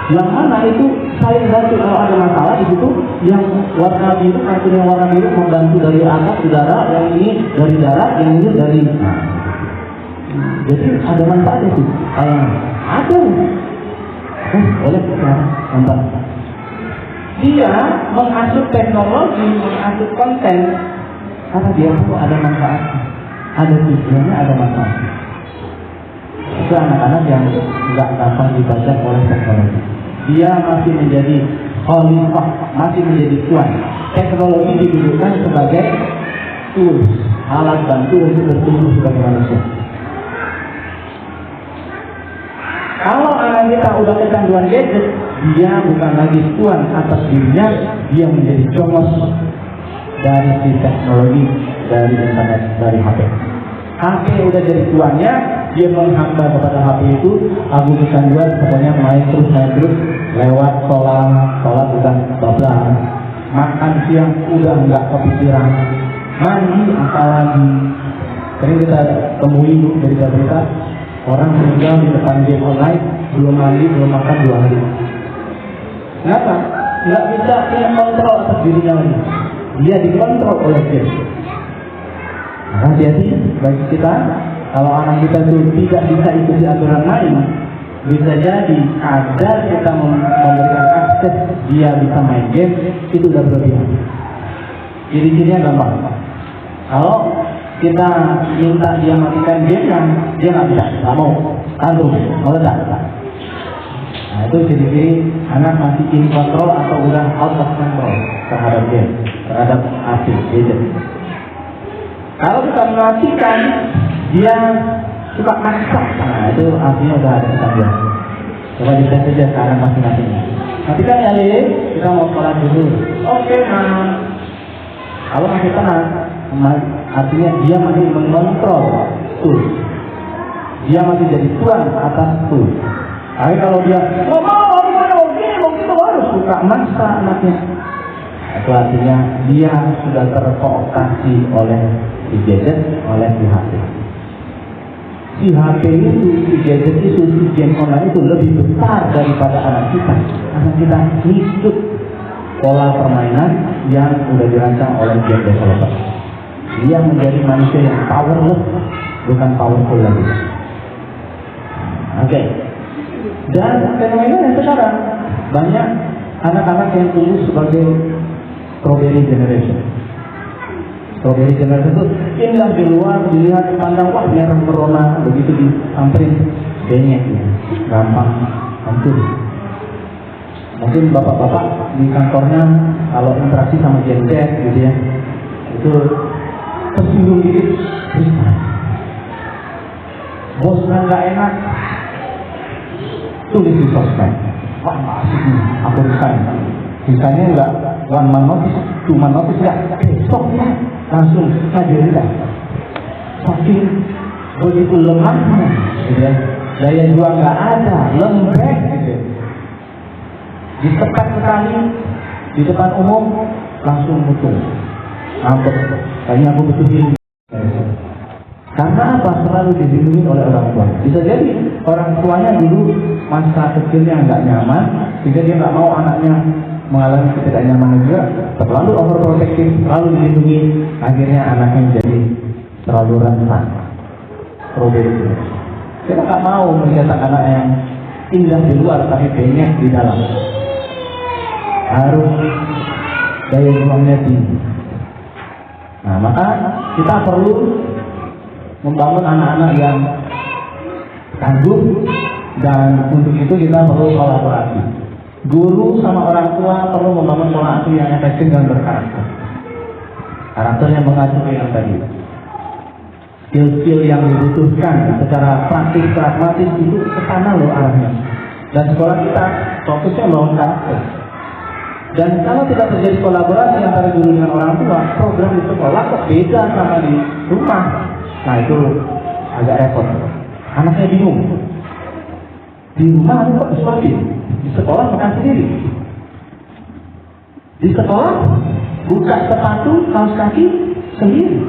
Yang mana itu saling bantu kalau ada masalah di situ. Yang warna biru, kartunya warna biru membantu dari angkat udara, yang ini dari darat, yang ini dari. Jadi ada manfaat itu. Ada. Boleh kita nonton. Dia mengasuh teknologi, mengasuh konten karena dia tahu ada manfaatnya, ada tujuannya, ada manfaatnya. Itu anak-anak yang nggak gampang dibaca oleh teknologi. Dia masih menjadi khalifah, masih menjadi tuan. Teknologi didudukkan sebagai tools, alat bantu untuk bertumbuh sebagai manusia. Kalau anak kita udah kecanduan gadget, dia bukan lagi tuan atas dirinya, dia menjadi jongos dari si teknologi, dari internet, dari HP. HP udah jadi tuannya, dia menghamba kepada HP itu. Aku kecanduan, pokoknya main terus, lewat sholat udah bablas, makan siang udah nggak kepikiran, mandi apalagi. Sering kita temui berita-berita orang meninggal di depan game online, belum mandi, belum makan 2 hari. Kenapa? Nggak bisa punya kontrol atas dirinya lagi. Dia dikontrol oleh game. Maka hati-hati bagi kita, kalau anak kita itu tidak bisa ikuti aturan main, bisa jadi ada kita memberikan akses dia bisa main game, itu udah berlebihan. Jadi cirinya gampang. Kalau kita minta dia matikan game yang dia nggak bisa, nggak mau, tanggung, meledak. Nah itu ciri-ciri anak masih in control atau udah out of control terhadap game, terhadap api gadget. Kalau kita matikan, dia suka maksa, nah itu artinya udah ada kecanduan. Coba dicek saja sekarang masing-masing. Matikan ya Le, kita mau sholat dulu. Oke, nah kalau masih tenang, artinya dia masih mengontrol tuh. Dia masih jadi tuan atas tuh. Tapi kalau dia mau gitu harus suka maksa anaknya. Itu artinya dia sudah terprovokasi oleh si gadget, oleh si HP. Si HP itu, si gadget itu, si game online itu lebih besar daripada anak kita. Anak kita ngikut pola permainan yang sudah dirancang oleh game developer. Dia menjadi manusia yang powerless, bukan powerful lagi. Oke. Dan fenomena yang sekarang banyak anak-anak yang tumbuh sebagai strawberry generation. Strawberry generation itu indah di luar, dilihat pandang wah merah merona, begitu disamperin bengek ya, gampang hancur. Mungkin bapak-bapak di kantornya kalau interaksi sama Gen Z gitu ya, itu tersinggung dikit, bosnya nggak enak, tulis di sosmed. Wah masih aku resign. Misalnya nggak one man notice, two man notice nggak, besok ya langsung ngajarin. Saking begitu lemahnya, gitu ya. Daya juang nggak ada, lembek gitu. Ditekan sekali di depan umum langsung mutung. Ngambek, kayaknya aku betulin. Karena apa? Selalu dilindungi oleh orang tua. Bisa jadi orang tuanya dulu masa kecilnya nggak nyaman, sehingga dia nggak mau anaknya mengalami ketidaknyamanan juga, terlalu overprotective, terlalu dilindungi, akhirnya anaknya jadi terlalu rentan. Kita nggak mau mencetak anak yang indah di luar tapi bengek di dalam. Harus daya juangnya tinggi. Nah, maka kita perlu membangun anak-anak yang tangguh, dan untuk itu kita perlu kolaborasi. Guru sama orang tua perlu membangun pola asuh yang efektif dan berkarakter. Karakter yang mengacu ke yang tadi. Skill-skill yang dibutuhkan secara praktis pragmatis itu ke sana loh arahnya. Dan sekolah kita fokusnya membangun karakter. Dan kalau tidak terjadi kolaborasi antara guru dengan orang tua, program di sekolah kok beda sama di rumah. Nah itu agak repot. Anaknya bingung. Di rumah kok disuapin, di sekolah makan sendiri. Di sekolah buka sepatu, kaos kaki sendiri.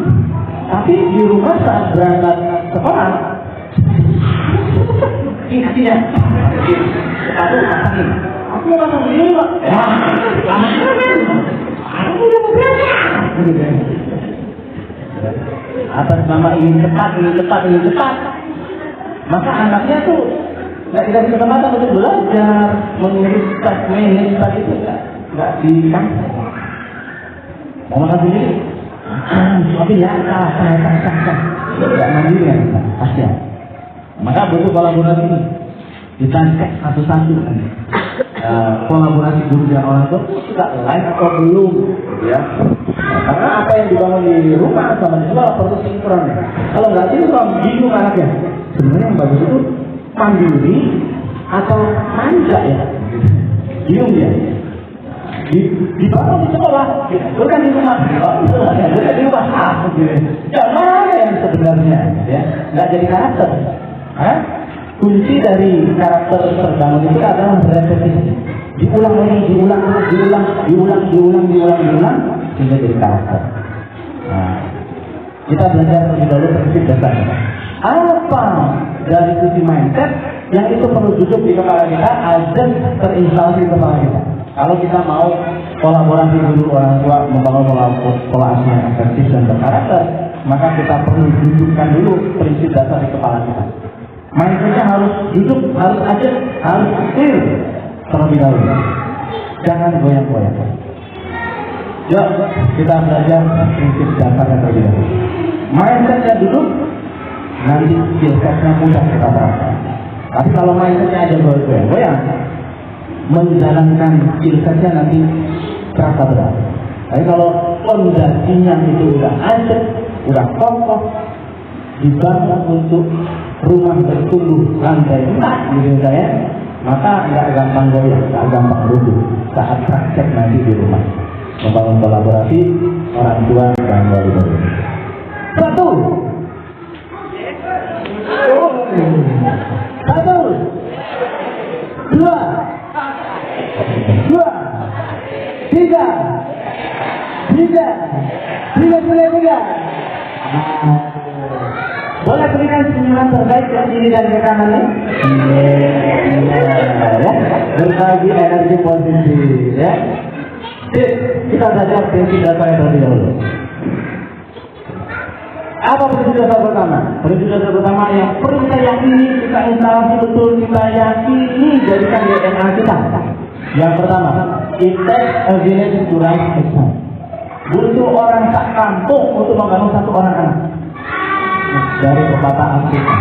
Tapi di rumah saat berangkat sekolah ini kakinya. Aduh, masakin. Aku mau masak sendiri kok. Anaknya kan. Aku udah mau berangkat. Atas nama ingin cepat. Maka anaknya tuh nggak dikasih kesempatan untuk belajar, mengurus tas manage itu nggak dikasih. Mau makan sendiri? Tapi ya, sah. Nggak mandiri ya, pasti ya. Maka butuh kolaborasi ini. Ditangkap satu-satu. Kolaborasi guru dan orang tua sudah lain atau belum, ya? Karena apa yang dibangun di rumah sama di sekolah perlu sinkron. Kalau nggak sinkron, bingung anaknya. Sebenarnya yang bagus itu mandiri atau manja ya? Bingung dia. Dibangun di sekolah, bukan di rumah. Bukan di rumah. Yang mana yang sebenarnya? Ya, nggak jadi karakter. Kunci dari karakter terbangun itu adalah repetisi. Diulang sehingga jadi karakter. Nah, kita belajar terlebih dahulu prinsip dasarnya. Apa dari sisi mindset yang itu perlu duduk di kepala kita agar terinstalasi di kepala kita. Kalau kita mau kolaborasi dulu orang tua membangun pola asuh yang efektif dan berkarakter, maka kita perlu dudukkan dulu prinsip dasar di kepala kita. Mindsetnya harus duduk, harus ada, harus clear terlebih dahulu. Jangan goyang-goyang. Yuk, kita belajar prinsip dasarnya terlebih dahulu. Mindsetnya duduk, nanti skillsetnya mudah kita terapkan. Tapi kalau mindsetnya aja goyang-goyang, menjalankan skillsetnya nanti terasa berat. Tapi kalau fondasinya itu udah ada, udah kokoh, dibangun untuk rumah bertumbuh lantai 4 gitu saya, maka nggak gampang goyah, nggak gampang runtuh saat praktek nanti di rumah. Membangun kolaborasi orang tua dan wali-wali. Satu, dua, tiga. Boleh berikan senyuman terbaik ke kiri dan ke kanan ya? Ya, berbagi energi positif ya. Kita belajar prinsip dasar yang terlebih dahulu. Apa prinsip dasar pertama? Prinsip dasar pertama yang perlu kita yakini, kita instalasi betul, kita yakini jadikan DNA kita. Yang pertama, it takes a village to raise a child. Butuh orang tak kampung untuk membangun satu orang anak. Dari perkataan kita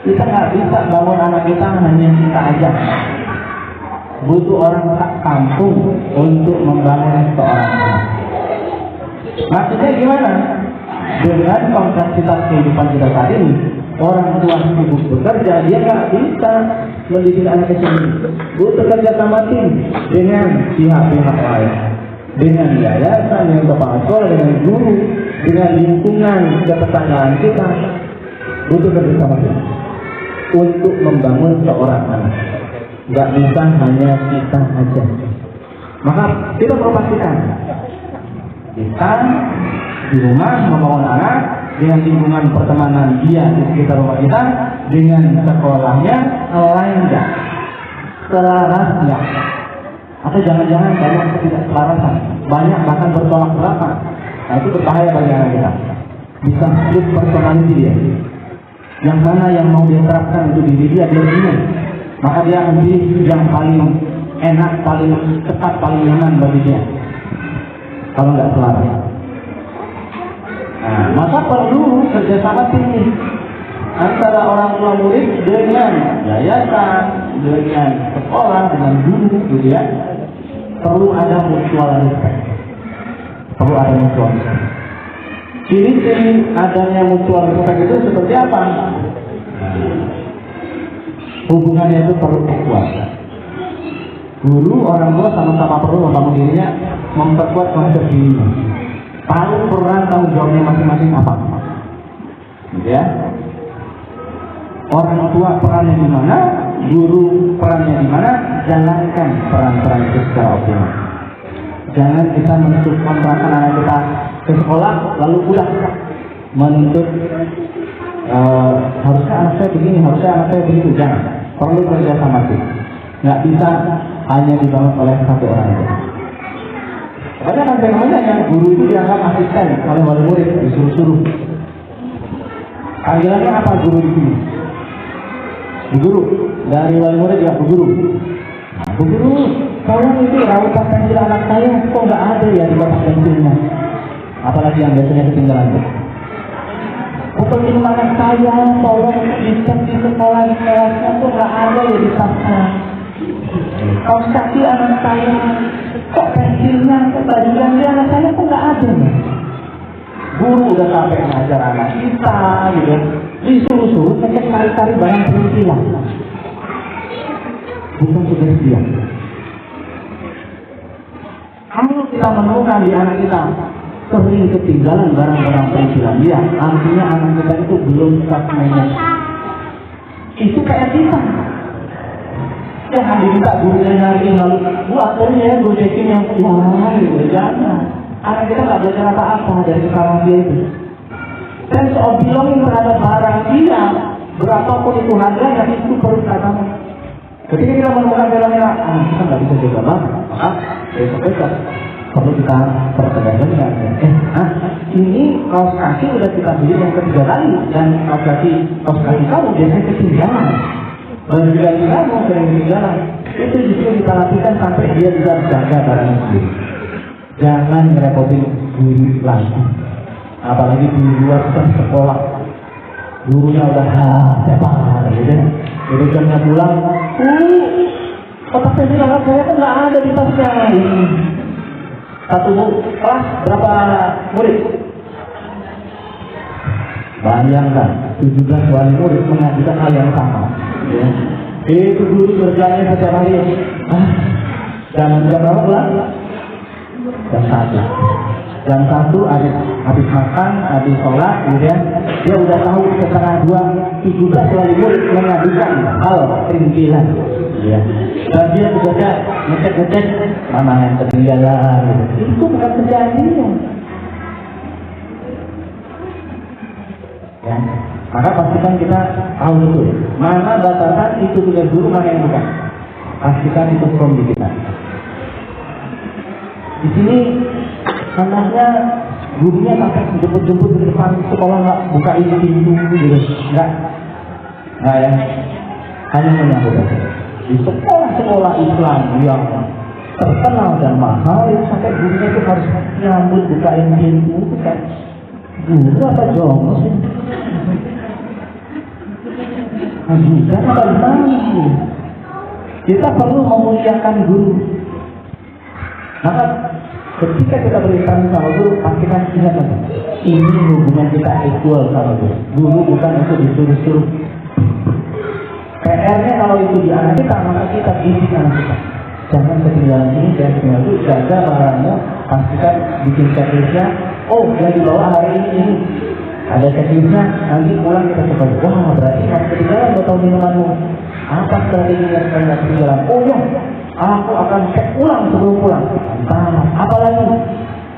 nggak bisa bangun anak kita hanya kita aja. Butuh orang tak kampung untuk membangun seorang anak. Maksudnya gimana? Dengan kompleksitas kehidupan kita saat ini, orang tua sibuk bekerja, dia nggak bisa mendidik anak sendiri. Butuh kerja sama tim dengan pihak-pihak lain, dengan yayasan, dengan kepala sekolah, dengan guru, dengan lingkungan ketetanggaan kita. Butuh kerja sama tim untuk membangun seorang anak. Nggak bisa hanya kita aja. Maka kita perlu pastikan kita di rumah membangun anak dengan lingkungan pertemanan dia di sekitar rumah kita, dengan sekolahnya lain enggak, selaras enggak, atau jangan-jangan banyak ketidakselarasan, banyak bahkan bertolak belakang. Nah itu berbahaya bagi anak kita. Bisa split personality dia. Yang mana yang mau dia terapkan untuk diri dia bingung. Maka dia akan pilih yang paling enak, paling cepat, paling nyaman bagi dia. Kalau nggak selaras. Nah, maka perlu kerjasama tim antara orang tua murid dengan yayasan, dengan sekolah, dengan guru, gitu ya. Perlu ada mutual respect. Perlu ada mutual respect. Ciri-ciri adanya mutual respect itu seperti apa? Hubungannya itu perlu kuat. Guru, orang tua sama-sama perlu membangun dirinya, memperkuat konsep dirinya. Tahu peran tanggung jawabnya masing-masing apa? Ya. Orang tua perannya di mana, guru perannya di mana, jalankan peran-peran itu secara optimal. Jangan kita menuntut kontrakan anak kita ke sekolah lalu udah menuntut harusnya anak saya begini, harusnya anak saya begitu. Jangan, perlu kerja sama tim. Nggak bisa hanya dibangun oleh satu orang aja. Banyak kan fenomenanya guru itu dianggap asisten oleh wali murid, disuruh-suruh. Panggilannya apa guru di sini? Bu guru, dari wali murid ya bu guru. Bu guru, tolong itu rautan pensil anak saya kok nggak ada ya di kotak pensilnya. Apalagi yang biasanya ketinggalan tuh. Pensil anak saya tolong dicek di sekolah kelasnya kok nggak ada ya di tasnya. Kaos kaki anak saya kok pensilnya, kok bajuan dia anak saya kok nggak ada ya. Guru udah sampai ngajar anak kita gitu, disuruh-suruh ngecek cari-cari barang pensilan. Bukan tugas dia. Kalau kita menemukan di anak kita sering ketinggalan barang-barang pensilan dia, artinya anak kita itu belum self-manage. Itu kayak kita. Jangan diminta gurunya nyariin lalu, bu aturnya ya, bu cekin yang wah gitu, jangan. Anak kita nggak belajar apa-apa dari kesalahan dia itu. Sense of belonging terhadap barang dia, berapapun itu harganya, itu perlu kita bangun. Ketika kita menemukan fenomena, kita nggak bisa jaga barang, maka besok-besok perlu kita pertegas dengan ini kaos kaki udah kita beli yang ketiga kali, dan kaos kaki kamu biasanya ketinggalan. Baju kaki kamu sering ketinggalan. Itu justru kita lakukan sampai dia bisa jaga barangnya sendiri. Jangan ngerepotin guru lagi, apalagi di luar sekolah. Gurunya udah sepak gitu. Jadi jamnya pulang, kotak pensil anak saya kan nggak ada di tasnya. Satu kelas berapa murid? Bayangkan 17 wali murid mengajukan hal yang sama. Ya. Itu guru kerjanya setiap hari. Jam berapa pulang? Jam 1. Jam 1 habis makan, habis sholat, kemudian dia udah tahu setengah 2, 17 wali murid mengajukan hal perintilan. Ya. Dan dia juga ngecek mana yang ketinggalan. Itu bukan kerjaan dia. Ya. Maka pastikan kita tahu dulu mana batasan itu tugas guru, mana yang bukan. Pastikan itu from di kita. Di sini anaknya gurunya sampai jemput-jemput di depan sekolah nggak buka pintu gitu, nggak ya, hanya menyambut aja. Di sekolah-sekolah Islam yang terkenal dan mahal itu sampai gurunya itu harus nyambut bukain pintu, kan? Guru apa jongos sih? Bukan apa gimana? Kita perlu memuliakan guru. Maka ketika kita berinteraksi sama guru, pastikan ingat ini hubungan kita equal sama guru. Guru bukan untuk disuruh-suruh. PR-nya kalau itu di anak kita, maka kita didik anak kita. Jangan ketinggalan ini dan ketinggalan itu, jaga barangnya, pastikan bikin checklistnya. Oh, yang dibawa hari ini ada checklistnya, nanti pulang kita coba. Wah, berarti masih ketinggalan botol minumanmu. Apa strategi yang saya ketinggalan? Oh ya, aku akan cek ulang sebelum pulang. Apalagi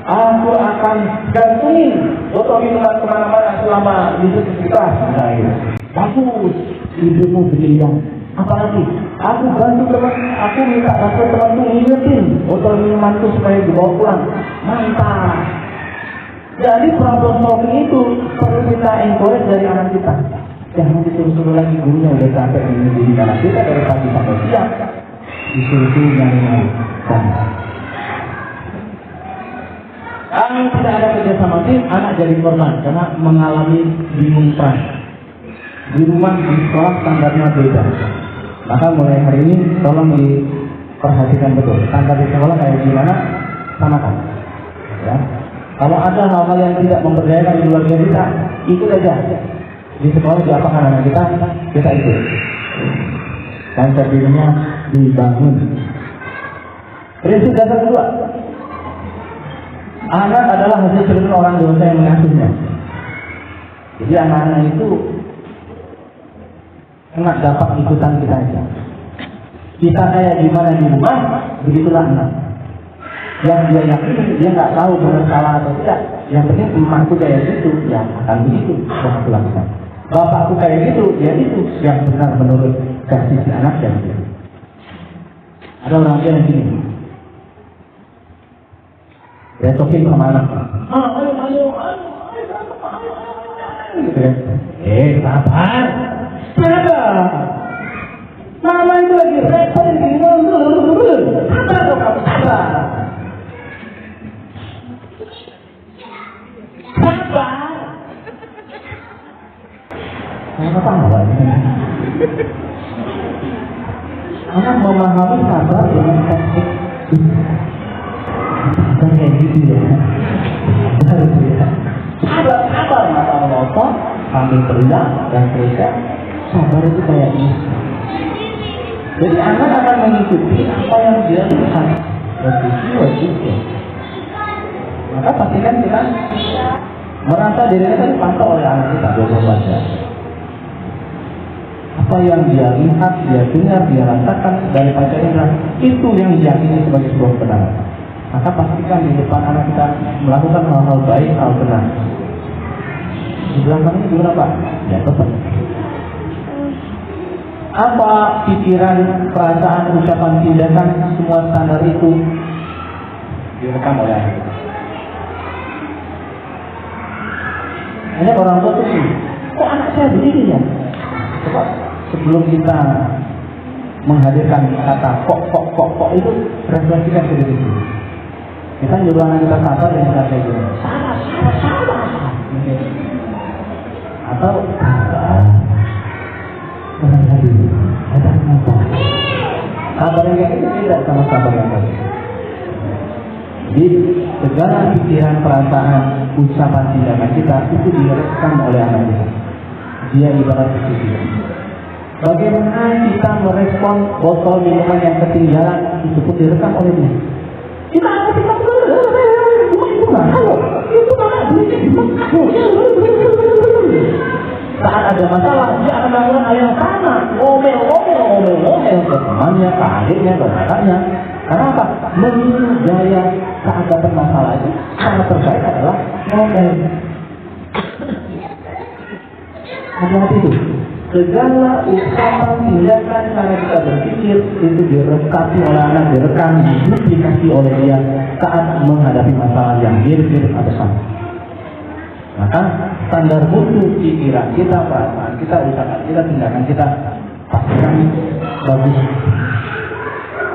aku akan gantungin botol minuman kemana-mana selama hidup kita. Nah, gitu. Bagus, hidupmu brilian. Apalagi aku bantu teman, aku minta bantu temanku ngingetin botol minumanku supaya dibawa pulang. Mantap. Jadi problem solving itu perlu kita encourage dari anak kita. Jangan disuruh-suruh lagi gurunya udah capek mendidik anak kita dari pagi sampai siang. Disuruh-suruh nyari-nyari. Kalau tidak ada kerjasama tim, anak jadi korban karena mengalami bingung peran. Di rumah, di sekolah standarnya beda. Maka mulai hari ini tolong diperhatikan betul. Standar di sekolah kayak gimana, samakan. Ya. Kalau ada hal-hal yang tidak memberdayakan di keluarga kita, ikut aja. Di sekolah diapakan anak kita ikut. Dan dirinya dibangun. Prinsip dasar kedua, anak adalah hasil cerita orang dewasa yang mengasuhnya. Jadi anak-anak itu enak dapat ikutan kita aja. Kita kayak gimana di rumah, begitulah anak. Yang dia yakin, dia nggak tahu benar salah atau tidak. Yang penting emakku kayak gitu, ya akan begitu. Aku lakukan. bapakku kayak gitu, ya itu yang benar menurut versi si anak dan dia. Ada orang tua yang gini, besokin sama anak, ayo, gitu kan? Sabar, mama itu lagi repot ini, sabar dong kamu, sabar. Kenapa enggak? Anak memahami sabar dengan konteks bukan kayak gitu ya. Harus ya. Sabar mata melotot, sambil teriak dan teriak. Sabar itu kayak ini. Jadi anak akan mengikuti apa yang dia lihat. Begitu. Maka pastikan kita merasa dirinya tadi pantau oleh anak kita 24 jam. Apa yang dia lihat, dia dengar, dia rasakan dari panca indera, itu yang diyakini sebagai sebuah kebenaran. Maka pastikan di depan anak kita melakukan hal-hal baik, hal benar. Di belakangnya gimana Pak? Ya tetap. Apa pikiran, perasaan, ucapan, tindakan, semua standar itu direkam oleh anak kita. Hanya orang tua tuh sih, kok anak saya begini ya? Coba sebelum kita menghadirkan kata kok itu refleksikan ke diri sendiri. Kita nyuruh anak kita sabar dengan kata itu. Sabar. Atau sabar. Ada apa? Sabar yang kayak itu tidak sama sabar yang tadi. Jadi segala pikiran, perasaan, ucapan, tindakan kita itu direkam oleh anak kita. Dia ibarat seperti. Bagaimana kita merespon botol minuman yang ketinggalan itu pun direkam oleh dia. Kita saat ada masalah dia akan melakukan hal yang sama, ngomel ke temannya, ke adiknya, ke kakaknya. Karena apa? Meniru gaya saat dapat masalah itu sangat terbaik adalah ngomel. Hati-hati itu. Segala ucapan, tindakan, cara kita berpikir itu direkam oleh anak, direkam, diduplikasi oleh dia saat menghadapi masalah yang mirip-mirip atau sama. Maka standar mutu pikiran kita, perasaan kita, ucapan kita, tindakan kita pastikan bagus,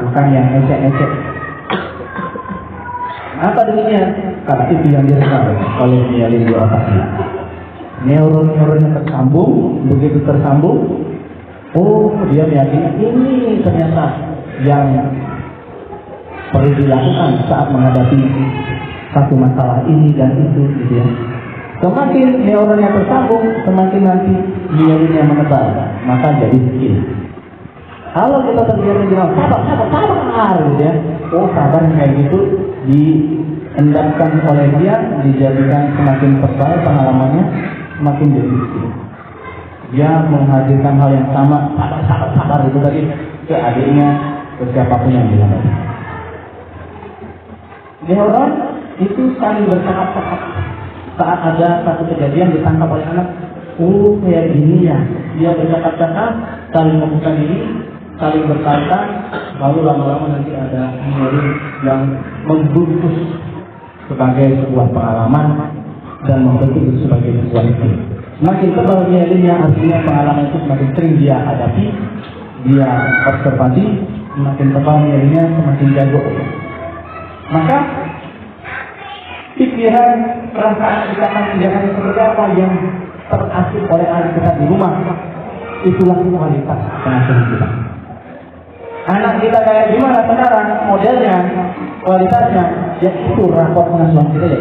bukan yang ecek-ecek. Apa demikian? Karena itu yang direkam oleh mialin di otak kita. Neuron-neuronnya tersambung, begitu tersambung, oh dia meyakini ini ternyata yang perlu dilakukan saat menghadapi satu masalah ini dan itu, gitu ya. Semakin neuronnya tersambung, semakin nanti mielinnya menebal, maka jadi skill. Kalau kita terbiasa bilang sabar, gitu ya. Oh sabar kayak gitu diendapkan oleh dia, dijadikan semakin tebal pengalamannya, semakin jadi skill. Dia menghadirkan hal yang sama, sabar itu tadi ke adiknya, ke siapapun yang bilang. Neuron itu saling bercakap-cakap. Saat ada satu kejadian ditangkap oleh anak, oh kayak gini ya, dia bercakap-cakap, saling membuka diri, saling berkata, lalu lama-lama nanti ada neuron yang membungkus sebagai sebuah pengalaman dan membentuk itu sebagai sebuah skill. Semakin tebal mielinnya, artinya pengalaman itu semakin sering dia hadapi, dia observasi, semakin tebal mielinnya, semakin jago. Maka pikiran, perasaan, ucapan, tindakan seperti apa yang terasih oleh anak kita di rumah, itulah kualitas pengasuhan kita. Anak kita kayak gimana sekarang modelnya, kualitasnya, ya itu rapor pengasuhan kita ya.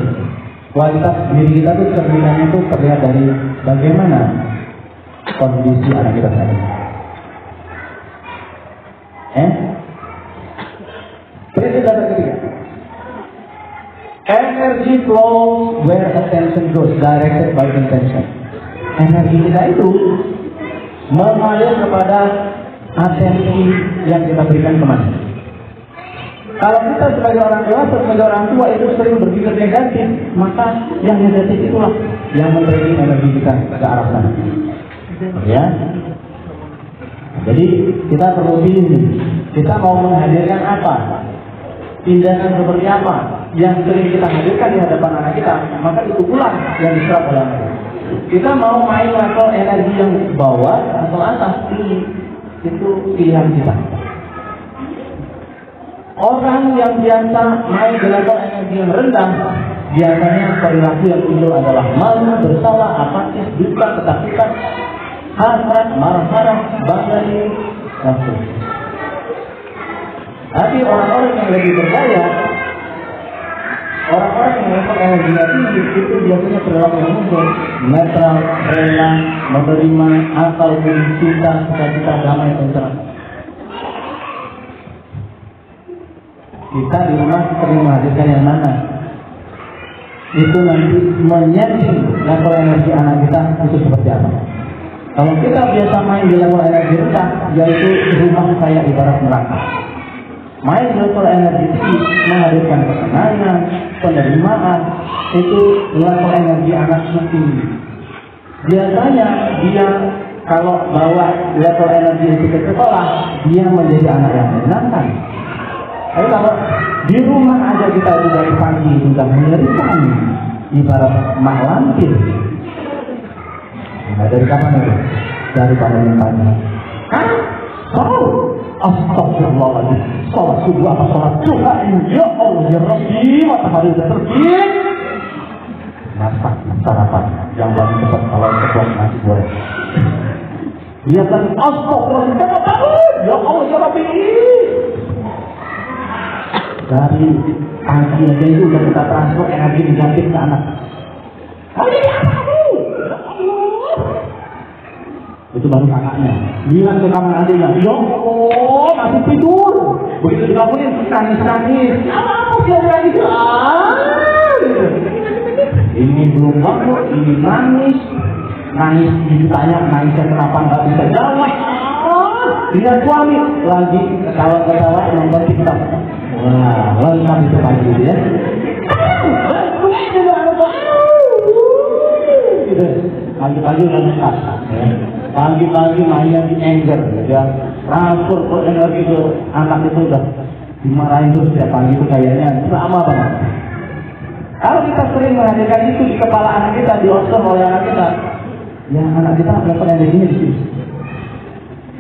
Kualitas diri kita itu cerminannya itu terlihat dari bagaimana kondisi anak kita sekarang. Prinsip dasar ketiga. Energy flows where attention goes, directed by intention. Energi kita itu mengalir kepada atensi yang kita berikan kemana. Kalau kita sebagai orang dewasa, sebagai orang tua itu sering berpikir negatif, maka yang negatif itulah yang memberi energi kita ke arah sana. Ya. Jadi kita perlu pilih, kita mau menghadirkan apa, tindakan seperti apa yang sering kita hadirkan di hadapan anak kita, maka itu pula yang diserap oleh anak kita. Kita mau main level energi yang bawah atau atas, itu pilihan kita. Orang yang biasa main di level energi yang rendah, biasanya perilaku yang muncul adalah malu, bersalah, apatis, duka, ketakutan, hasrat, marah-marah, bangga diri, nafsu. Tapi orang-orang yang lebih berdaya, orang-orang yang level energinya tinggi, itu biasanya perilaku yang muncul netral, rela, menerima, ataupun cinta, sukacita, damai, tenteram. Kita di rumah sering menghadirkan yang mana? Itu nanti menyaring level energi anak kita itu seperti apa. Kalau kita biasa main di level energi rendah, yaitu rumah kayak ibarat neraka. Main di level energi tinggi, menghadirkan kesenangan, penerimaan, itu level energi anak tinggi. Biasanya dia kalau bawa level energi itu ke sekolah, dia menjadi anak yang menyenangkan. Tapi kalau di rumah aja kita dari pagi sudah mengerikan, ibarat mak lampir. Nah, dari kapan itu? Dari bangun pagi. Hah? Oh, astagfirullahaladzim. Sholat subuh apa sholat duha? Ya Allah ya Rabbi, matahari sudah terbit. Masak sarapan yang paling cepat kalau cepat nasi goreng. Dia kan astagfirullahaladzim, ya Allah ya Rabbi. Dari pagi aja itu udah kita transfer energi negatif ke anak. Itu baru kakaknya. Lihat ke kamar adiknya, ya Allah masih tidur. Begitu dibangunin nangis. Apa dia nangis? Ini belum bangun, ini nangis. Ditanya nangisnya kenapa nggak bisa jawab. Lihat suami lagi ketawa-ketawa nonton TikTok. Wah, lengkap itu pagi gitu ya. Pagi-pagi udah lengkap. Pagi-pagi mainnya di anger, ya. Transfer ke energi ke anak itu udah dimarahin terus ya. Pagi itu kayaknya drama banget. Kalau kita sering menghadirkan itu di kepala anak kita, diobserv oleh anak kita, ya anak kita dapat energinya di sini.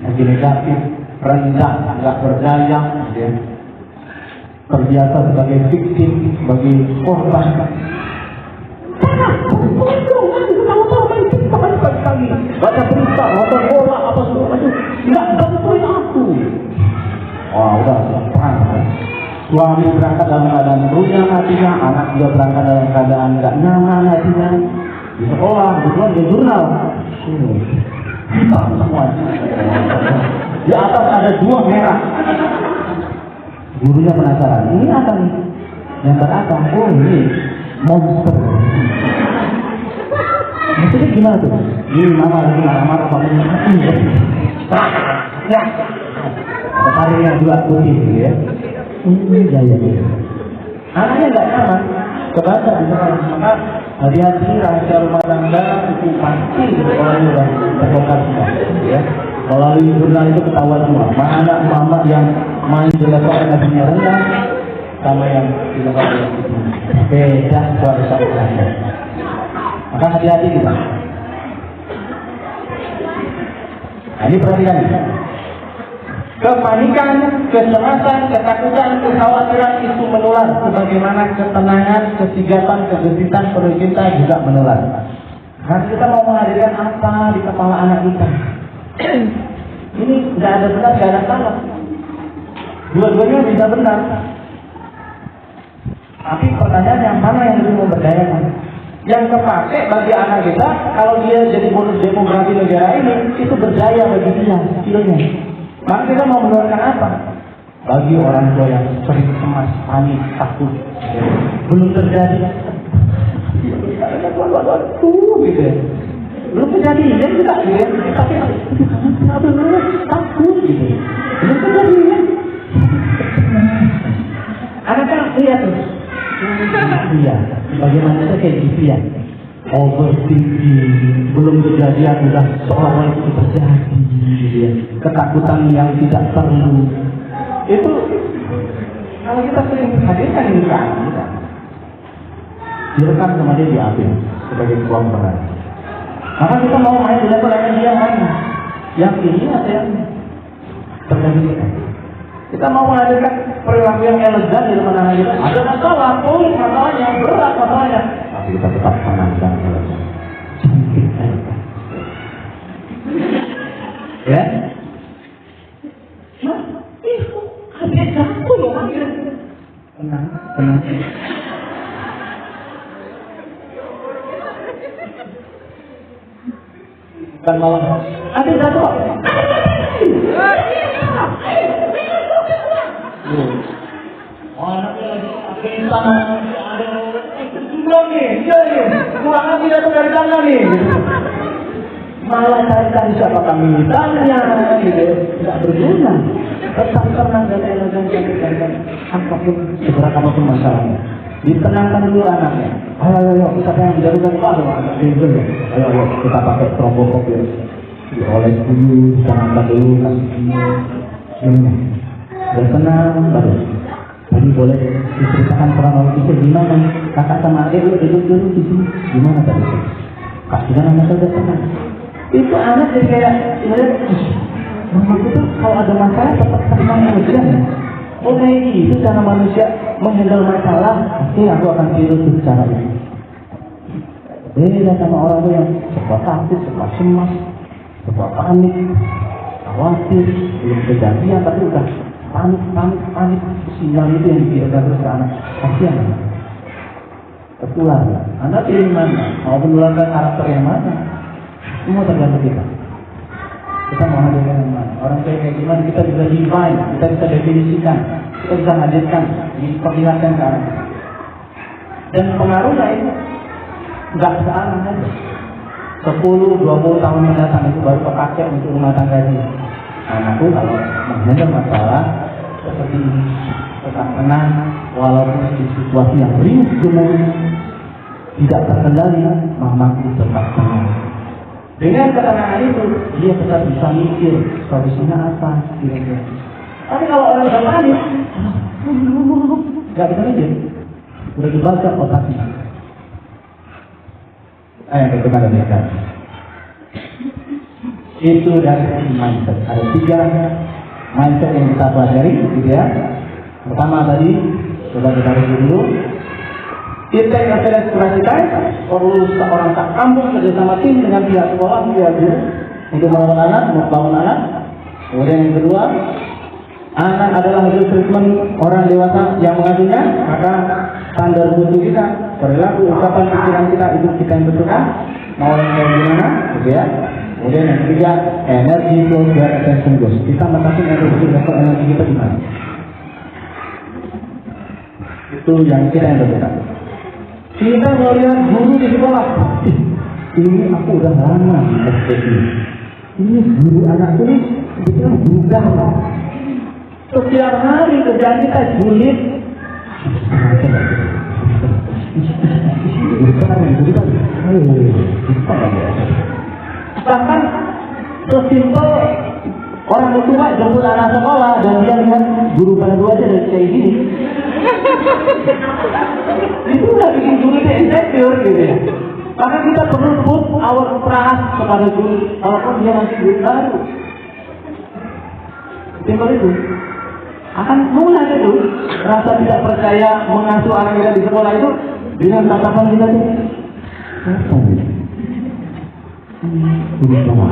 Energi negatif, rendah, nggak berdaya, ya. Terbiasa sebagai victim, sebagai korban. Baca berita, nonton bola, apa semua itu nggak bantuin aku. Wah, udah perang. Suami berangkat dalam keadaan runyam hatinya, anak juga berangkat dalam keadaan nggak nyaman hatinya. Di sekolah, kebetulan di jurnal, hitam semua. Di atas ada 2 merah. Gurunya penasaran, ini apa nih? Yang berapa? Oh ini monster. Maksudnya gimana tuh? Ini mama lagi marah-marah sama ini. Ya. Ada taringnya 2 putih gitu ya. Ini gaya dia. Anaknya nggak nyaman. Kebaca di sekolah. Maka hati-hati rahasia rumah tangga itu pasti sekolah udah terbongkar semua. Ya. Melalui jurnal itu ketahuan semua. Mana mama yang main di level energinya rendah sama yang di level yang tinggi. Beda kualitas anaknya. Maka hati-hati kita. Nah, ini perhatikan. Kepanikan, kecemasan, ketakutan, kekhawatiran itu menular. Sebagaimana ketenangan, kesigapan, kegesitan, penuh cinta juga menular. Nah, kita mau menghadirkan apa di kepala anak kita? Ini nggak ada benar, nggak ada salah. Dua-duanya bisa benar. Tapi pertanyaan yang mana yang lebih memberdayakan? Yang kepake bagi anak kita, kalau dia jadi bonus demografi negara ini, itu berdaya bagi dia, skillnya. Maka kita mau mengeluarkan apa? Bagi orang tua yang sering cemas, panik, takut, belum terjadi. Gitu ya. Belum terjadi, ya kita gitu ya. Tapi takut gitu. Belum terjadi ya. Anak-anak lihat tuh. Iya, bagaimana itu kayak gitu ya. overthinking, belum kejadian udah seolah itu terjadi, gitu ya. Ketakutan yang tidak perlu. Itu kalau kita sering hadirkan ini kan, direkam sama dia diambil sebagai sebuah peran. Maka kita mau main di level dia mana? Yang ini atau yang terjadi? Kita mau menghadirkan perilaku yang elegan di depan anak kita. Ada masalah, sulit masalahnya, berat masalahnya. Tapi kita tetap tenang dan elegan. Cantik elegan. Ya? Nah, itu adik jatuh loh. Tenang, tenang. Kan malah adik jatuh. Anaknya lagi akhirnya ada belum nih, iya nih, ruangan tidak dari sana nih. Malah cari siapa kami tanya, gitu, tidak berguna. Tetap tenang dan elegan dan apapun seberat apapun masalahnya. Ditenangkan dulu anaknya. Ayo, siapa yang dijadikan baru anak itu ya. Ayo, kita pakai trombokop ya. Dioles dulu, ditanamkan dulu, kasih ini. Dan tenang baru. Tadi boleh diceritakan kronologisnya gimana? Kakak sama adik duduk dulu di sini. Gimana tadi? Kasihkan anak saja tenang. Itu anak jadi kayak, mama itu kalau ada masalah tetap tenang aja. Oh kayak gitu cara manusia menghandle masalah. Oke, aku akan tiru cara ini. Beda sama orang yang serba takut, serba cemas, serba panik, khawatir, belum kejadian tapi udah panik, sinyal itu yang dikirimkan terus ke anak. Kasihan, tertular. Anda pilih mana? Mau menularkan karakter yang mana? Semua tergantung kita. Kita mau hadirkan yang mana? Orang kayak gimana? Kita bisa define, kita bisa definisikan, kita bisa hadirkan, diperlihatkan ke anak. Dan pengaruhnya itu nggak searah aja. 10-20 tahun mendatang itu baru kepakai untuk rumah tangganya. Anakku kalau menghadapi masalah seperti ini tetap tenang walaupun di situasi yang riuh tidak terkendali, mamaku tetap tenang. Dengan ketenangan itu dia tetap bisa mikir solusinya apa kira-kira. Tapi kalau orang udah panik, nggak bisa mikir, udah dibaca otaknya. Yang kedua adalah itu dari mindset. Ada 3 mindset yang kita pelajari, gitu ya. Pertama tadi sudah kita review dulu. Kita yang aspirasi perlu seorang tak kampung kerjasama tim dengan pihak sekolah, pihak guru untuk merawat anak, membangun anak. Kemudian yang kedua, anak adalah hasil treatment orang dewasa yang mengasuhnya, maka standar mutu kita, perilaku, ucapan, pikiran kita itu kita yang tentukan. Mau yang kayak gimana, gitu ya. Kemudian yang ketiga, energi flow where attention goes. Kita matakin level energi kita di mana. Itu yang kita yang tentukan. Kita melihat guru di sekolah. Ini aku udah lama di SPI. Ini guru anak ini kita bukan. Setiap hari kerjaan kita julid. Bahkan sesimpel orang tua jemput anak sekolah dan dia lihat guru pada dua aja dari kayak gini. Itu udah bikin guru dia insecure gitu ya. Maka kita perlu put our trust kepada guru walaupun dia masih guru baru. Simpel itu. Akan mulai itu rasa tidak percaya mengasuh anak kita di sekolah itu dengan tatapan kita tuh. Apa ini? Guru sama.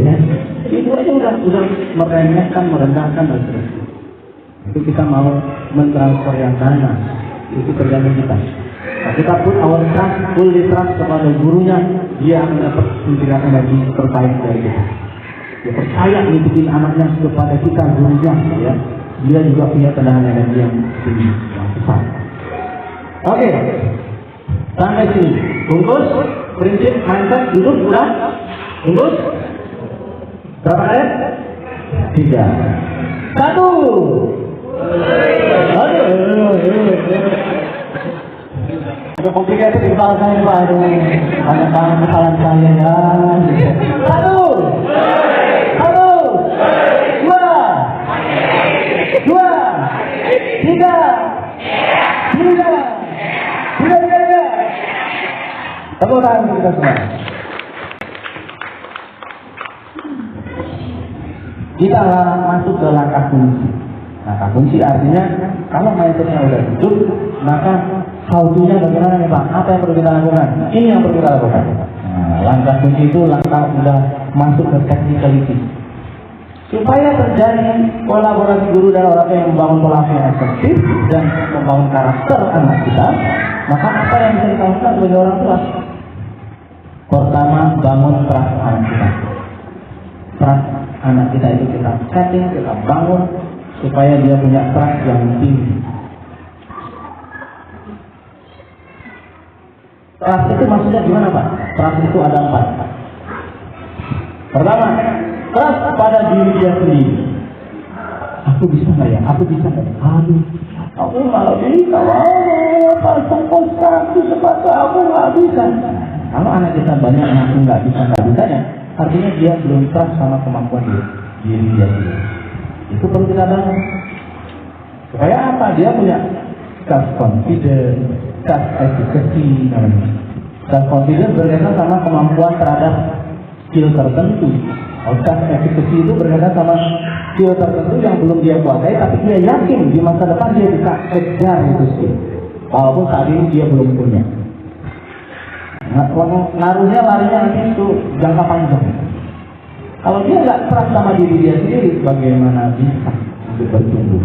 Ya. Itu aja udah meremehkan, merendahkan dan seterusnya. Itu kita mau mentransfer yang mana? Itu tergantung kita. Nah, kita put our trust, full trust kepada gurunya, dia akan dapat memberikan energi terbaik dari kita. Dia percaya ngikutin anaknya kepada kita gurunya, ya. Dia juga punya tenaga energi yang tinggi, yang besar. Oke, sampai sini. Bungkus, prinsip, mindset, duduk, udah. Bungkus. Berapa ayat? 3. 1. Aduh. Udah complicated di kepala saya Pak. Aduh, banyak banget kesalahan saya ya. Satu, dua, tiga. Tepuk tangan kita semua. Kita masuk ke langkah kunci. Langkah kunci artinya kalau mindsetnya udah hidup, maka how-to-nya bagaimana nih Pak? Apa yang perlu kita lakukan? Ini yang perlu kita lakukan. Nah, langkah kunci itu langkah udah masuk ke technicality. Supaya terjadi kolaborasi guru dan orang tua yang membangun pola yang efektif dan membangun karakter anak kita, maka apa yang bisa kita lakukan sebagai orang tua? Pertama, bangun trust anak kita. Trust anak kita itu kita setting, kita bangun supaya dia punya trust yang tinggi. Trust itu maksudnya gimana Pak? Trust itu ada 4. Pertama, trust pada diri dia sendiri. Aku bisa nggak ya? Aku bisa nggak? Aduh, aku nggak bisa. Pasang kostum sepatu aku nggak bisa. Kalau anak kita banyak ngaku nggak bisa ya, artinya dia belum trust sama kemampuan diri dia sendiri. Itu perlu kita bangun. Supaya apa? Dia punya self confidence, self efficacy namanya. Self confidence berkaitan sama kemampuan terhadap skill tertentu. Self efficacy itu berkaitan sama skill tertentu yang belum dia kuasai, tapi dia yakin di masa depan dia bisa kejar itu skill. Walaupun saat ini dia belum punya. Ngaruhnya larinya nanti itu jangka panjang. Kalau dia nggak trust sama diri dia sendiri, bagaimana bisa untuk bertumbuh?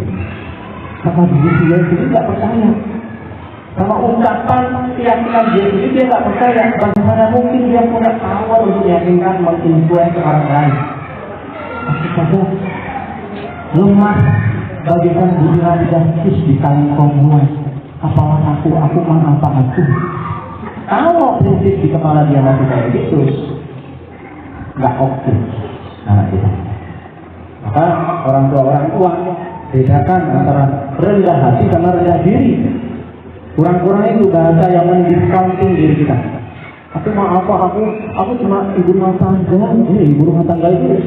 Sama diri dia sendiri nggak percaya. Sama ungkapan keyakinan dia sendiri dia nggak percaya. Bagaimana mungkin dia punya power untuk meyakinkan, menginfluence orang lain? Masih saja lemah bagaikan bunga jatuh di kantong bunga. Apalah aku mah apa aku? Kalau prinsip di kepala dia masih kayak gitu, nggak oke anak kita. Maka orang tua bedakan antara rendah hati sama rendah diri. Kurang-kurang itu bahasa yang mendiscounting diri kita. Aku mau apa? Aku cuma ibu rumah tangga. Ibu rumah tangga itu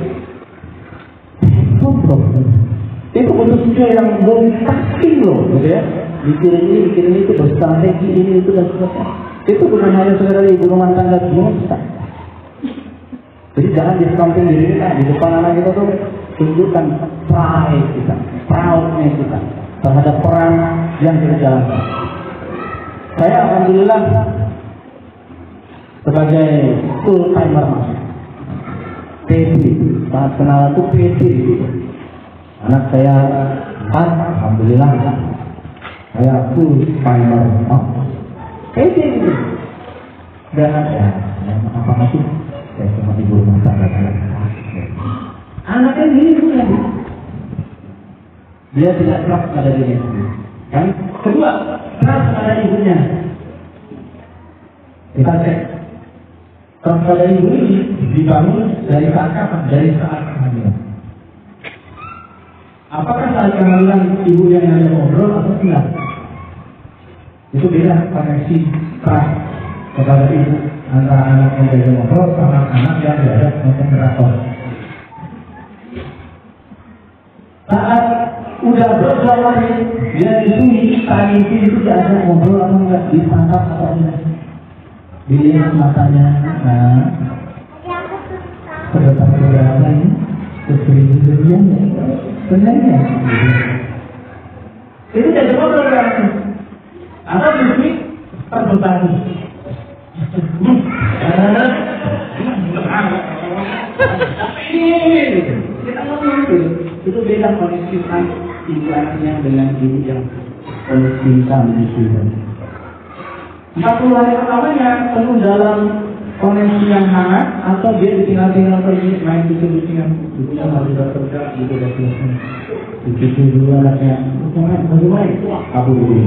butuh skill yang multitasking loh, gitu ya. Mikirin itu, berstrategi ini itu dan sebagainya. Itu bukan hanya sekedar ibu rumah tangga biasa. Jadi jangan discounting diri kita di depan anak kita tuh, tunjukkan pride kita, proudness kita terhadap peran yang kita jalankan. Saya alhamdulillah sebagai full timer PD, saat kenalan itu PD. Anak saya 4, alhamdulillah saya full timer. PD itu. Dan apa masih? Saya cuma ibu rumah tangga. Anaknya ini punya. Dia tidak trust pada dirinya sendiri. Kan? Kedua, trust pada ibunya. Kita cek. Trust pada ibu ini dibangun dari saat kapan? Dari saat kehamilan. Apakah saat kehamilan ibu yang ada ngobrol atau tidak? Itu beda koneksi trust kepada ibu antara anak yang diajak ngobrol sama anak yang diajak moderator. Saat udah berjalan dia disini tadi itu diajak ngobrol atau enggak, ditangkap atau enggak, dilihat matanya. Nah, seberapa ini keseriusan sebenarnya itu jadi ngobrol berarti atau begini terbebani. Kita ngomong itu beda koneksi ibu anaknya dengan ibu yang cinta begitu. 40 hari pertamanya penuh dalam koneksi yang hangat, atau dia ditinggal-tinggal pergi main kucing-kucingan, ibunya harus sudah kerja, gitu dan sebagainya. Dicuci dulu anaknya, bagaimana? Aku dulu.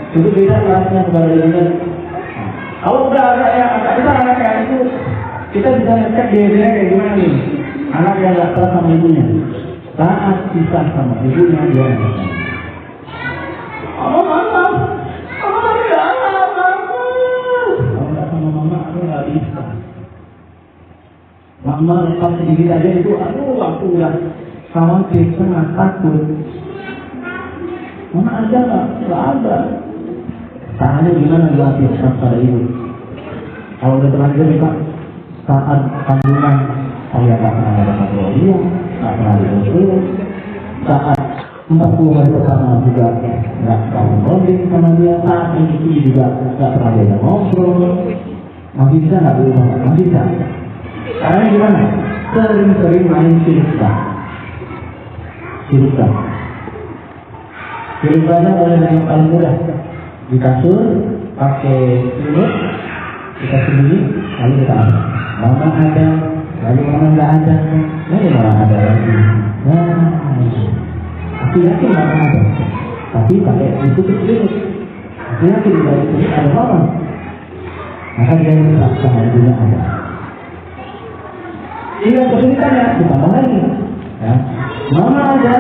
Itu beda rasanya kepada ibunya. Kalau udah ada yang agak besar anaknya itu, kita bisa ngecek behaviornya kayak gimana nih. Anak yang gak trust sama ibunya, saat pisah sama ibunya dia anaknya. Mama lepas sedikit aja itu, aduh aku udah khawatir, setengah takut. Mana ada nggak? Nggak ada. Caranya gimana dilatih pada ibu? Kalau udah terlanjur nih Pak, saat kandungan saya nggak pernah ada kandungan dia, nggak pernah diusul. Saat 40 hari pertama juga nggak mau bonding sama dia, saat menyusui juga nggak pernah dia ngobrol. Masih bisa nggak berubah? Masih bisa. Caranya gimana? Sering-sering main silika. Silikanya boleh yang paling mudah. Di kasur pakai selimut, kita sembunyi, lalu kita apa? Mama ada, lalu mama nggak ada, lalu mama ada lagi. Nah, aku yakin mama ada, tapi pakai itu selimut. Aku yakin di bawah selimut ada mama. Maka dia merasa juga ada. Iya kesulitannya ditambah lagi. Ya. Mama ada,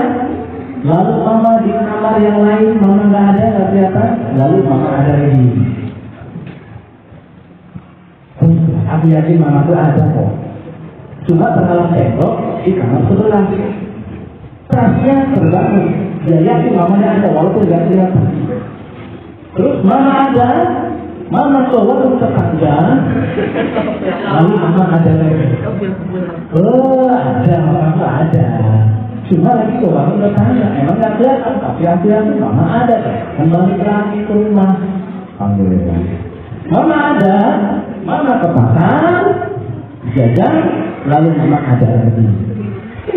lalu mama di kamar yang lain, mama nggak ada, nggak kelihatan, lalu mama ada lagi. Aku yakin mama itu ada kok. Cuma terhalang tembok di kamar sebelah. Trustnya terbangun. Dia yakin mamanya ada walaupun nggak kelihatan. Terus mama ada, mama sholat untuk tetangga, lalu mama ada lagi. Oh ada, mama ada. Cuma lagi tuh bangun bertanya, emang nggak kelihatan, tapi hati-hati mama ada kan? Kembali lagi ke rumah. Alhamdulillah. Mama ada, mama ke pasar, jajan, lalu mama ada lagi.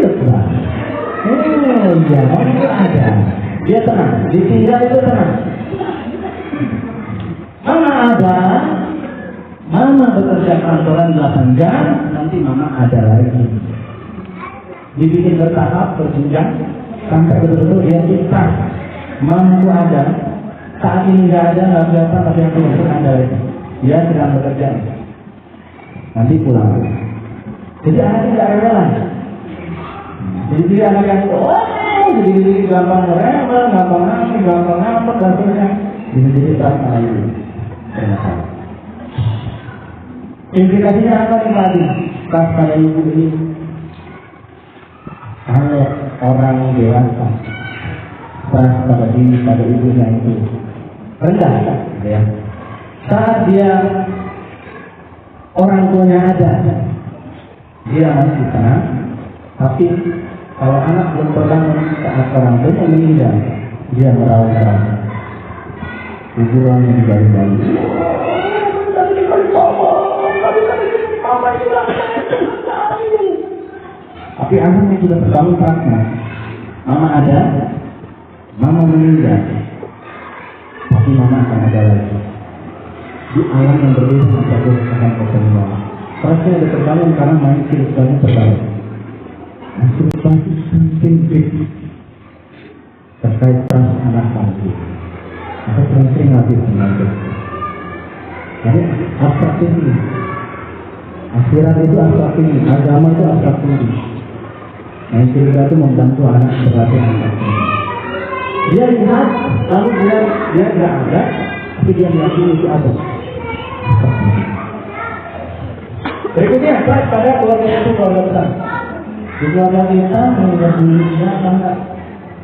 Lepas. Oh iya, mama ada. Dia tenang, ditinggal itu tenang. Mama ada, mama bekerja kantoran 8 jam, nanti mama ada lagi. Dibikin bertahap, berjenjang, sampai betul-betul dia ikhlas. Mama itu ada, saat ini nggak ada, nggak kelihatan, tapi yang belum ada lagi. Dia sedang bekerja, nanti pulang. Jadi anaknya nggak rewelan. Jadi dia anak yang jadi gampang rewel, gampang nangis, gampang ngambek, dan sebagainya. Jadi terasa lagi. Implikasinya apa nih Pak Adi? Pas pada ibu ini. Kalau orang dewasa pas pada diri pada ibunya itu rendah ya. Saat dia orang tuanya ada, dia masih tenang. Tapi kalau anak belum terbangun saat orang tuanya meninggal, dia merawat. Kuburan yang digali-gali. Tapi anaknya sudah terbangun prasna. Mama ada, mama meninggal, tapi mama akan ada lagi. Di alam yang berbeda mencakup akan semua. Prasna sudah terbangun karena main silukanya terbangun. Silukan itu penting terkait pras anak nanti. Atau penting lagi sebenarnya. Jadi abstrak ini, akhirat itu abstrak ini, agama itu abstrak ini. Yang cerita itu membantu anak sebagai anak. Dia lihat, lalu dia tidak ada, tapi dia meyakini itu ada. Berikutnya, pada keluarga itu keluarga besar. Di keluarga kita menjadi dirinya bangga.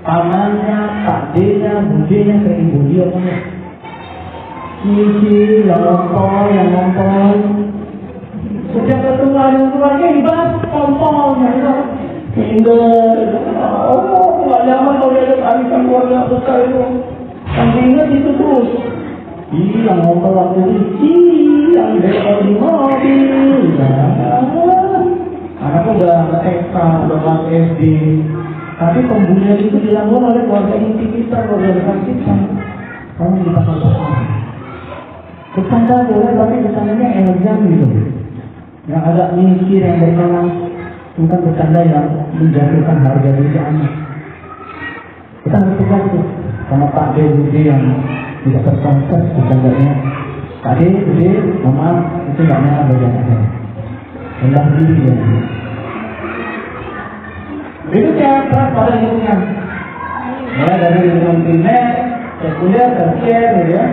Pamannya, pakdenya, budenya, sering budi apa ya? Misi, yang ngompol. Sejak ketemu orang tuanya, ibas, kompolnya itu. Indah, nggak nyaman kalau ada arisan keluarga besar itu. Sampai ingat itu terus. Yang ngompol waktu itu, yang dekor di mobil. Anaknya udah TK, udah kelas SD. Tapi pembunuhan itu dilakukan oleh keluarga inti kita, keluarga besar kita. Kamu kita katakan. Bercanda boleh, tapi bercandanya elegan gitu. Yang ada mikir, yang berkelas. Bukan bercanda yang menjatuhkan harga diri anak. Kita harus tegas tuh sama Pak D, Budi yang tidak terkonsen bercandanya. Pak D, Budi, mama itu nggak nyaman bagi anaknya. Rendah diri ya. Berikutnya pada lingkungan. Ya dari lingkungan primer, sekunder, tersier, ya.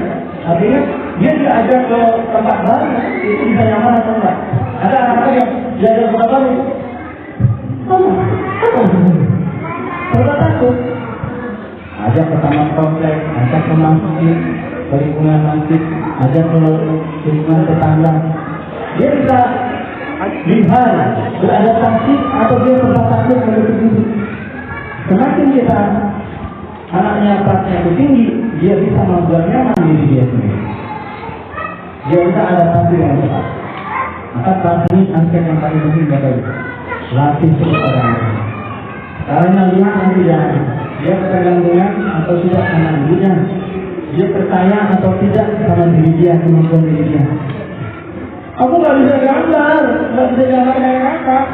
Artinya dia diajak ke tempat baru, itu bisa nyaman atau enggak? Ada anak-anak yang diajak ke tempat baru ke masjid, ke lingkungan masjid, ajak ke lingkungan tetangga. Dia bisa lihat beradaptasi atau dia beradaptasi menutup diri. Semakin kita anaknya praktek itu tinggi, dia bisa membuat nyaman diri dia sendiri. Dia bisa adaptasi yang cepat. Maka saat ini aspek yang paling penting adalah latih terus orang. Karena nanti dia ketergantungan atau tidak sama dirinya, dia percaya atau tidak sama diri dia, kemampuan diri dia. Aku nggak bisa gambar kayak kakak.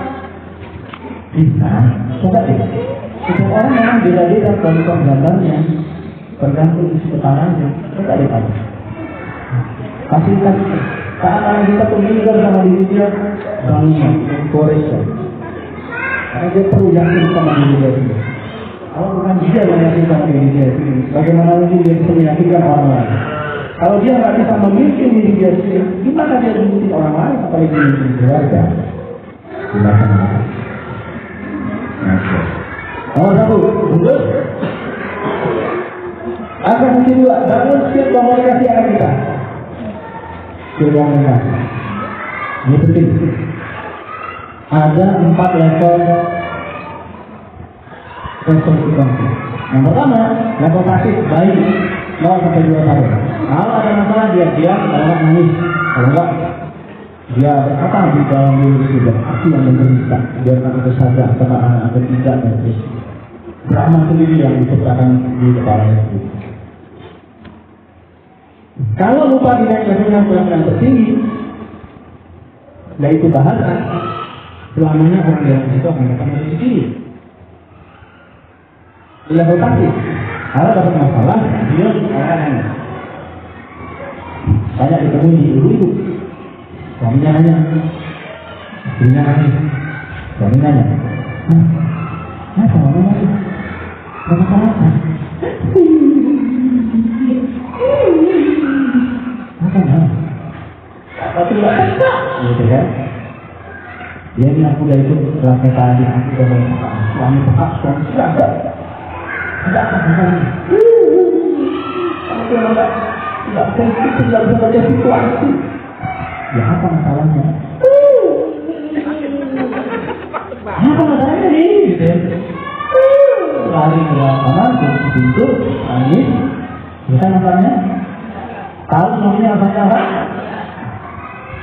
Bisa, coba deh. Setiap orang memang beda-beda kualitas gambarnya, tergantung isi kepalanya. Coba deh kamu. Kasihkan saat kita pemikiran sama diri dia, bangun, koreksi. Karena dia perlu yakin sama diri dia sendiri. Kalau bukan dia yang yakin sama diri dia sendiri, bagaimana mungkin dia bisa meyakinkan orang lain? Kalau dia nggak bisa memiliki diri dia sendiri, gimana dia memiliki orang lain? Apalagi memiliki keluarga? Gimana? Nomor satu, betul. Akan kedua, bangun skill komunikasi anak kita. Skill komunikasi. Ini penting. Ada 4 level resolusi konflik. Yang pertama, level pasif baik 0 sampai 2 tahun. Kalau ada masalah dia diam, kalau nangis, kalau enggak dia berkata di dalam diri sudah aku yang menderita, biarkan aku sadar kesalahan atau tidak dan terus Brahma sendiri yang diciptakan di kepala itu. Kalau lupa dinaikkan dengan yang tertinggi, yaitu bahasa, selamanya orang yang itu akan datang dari sini. Level pasif, kalau dapat masalah, dia orang banyak ditemui di ibu-ibu. Suaminya nanya, istrinya nanya, suaminya nanya, kenapa mama masih? Kenapa? Apa? Tapi nggak bisa, gitu kan? Dia bilang udah itu selesai tadi, aku udah mau makan. Suami tetap, suami tidak ada apa-apa. Aku tidak sensitif, tidak bisa baca situasi. Ya apa masalahnya? Apa masalahnya nih? Gitu ya. Lari ke kamar, tutup pintu, nangis. Bisa masalahnya? Tahu namanya apa?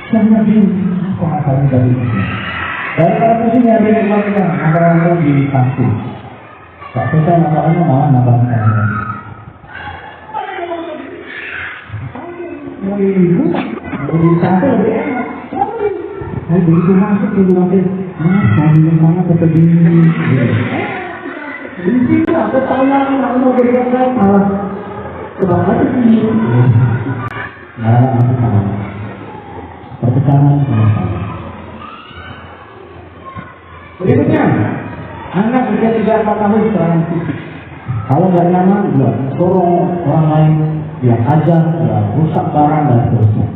Saya bingung. Apa masalahnya tadi? Dari para pusing yang ada di keluarga, antara di kampus. Tak selesai masalahnya malah nambahkan. Jadi satu lebih enak. Saya begitu masuk di mobil, suaminya sangat terkejut. Di sini aku tanya, aku mau bergerak malah kebakaran sih. Nah, aku tahu. Perpecahan sama. Berikutnya, anak usia 3-4 tahun serangan fisik. Kalau nggak nyaman, dia dorong orang lain, dia ajar, dia rusak barang dan seterusnya.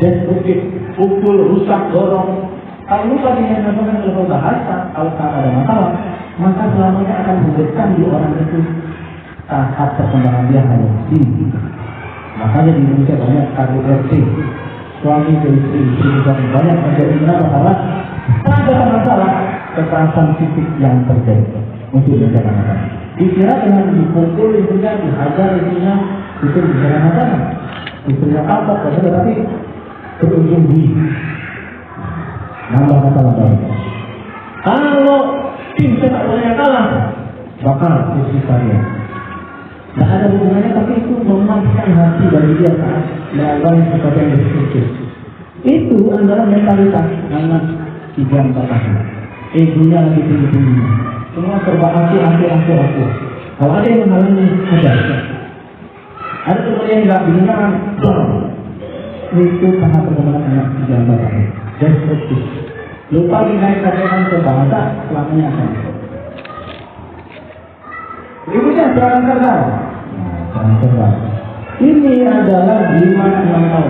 Destruktif, pukul, rusak, dorong. Kalau lupa dinyatakan level bahasa, kalau ada masalah, maka selamanya akan memberikan di orang itu tahap perkembangan dia hanya tinggi. Makanya di Indonesia banyak KDRT, suami ke istri juga banyak terjadi masalah. Ada masalah kekerasan fisik yang terjadi untuk menjaga anak. Dikira dengan dipukul istrinya, dihajar istrinya, itu bicara masalah. Istrinya kapok, tapi berujung di nambah masalah baru. Kalau tim sepak bolanya kalah, bakal istri saya. Tidak ada hubungannya, tapi itu memaksakan hati dari dia saat melakukan sesuatu yang destruktif. Itu adalah mentalitas anak 3-4 tahun. Egonya lagi tinggi-tinggi. Semua serba aku. Kalau ada yang menghalangi, ada. Ada teman yang nggak dengar, itu tahap perkembangan anak 3-4 tahun. Destruktif. Lupa dinaikkan ke bahasa, selamanya akan. Berikutnya serangan kerbau. Serangan kerbau. Ini adalah 5-6 tahun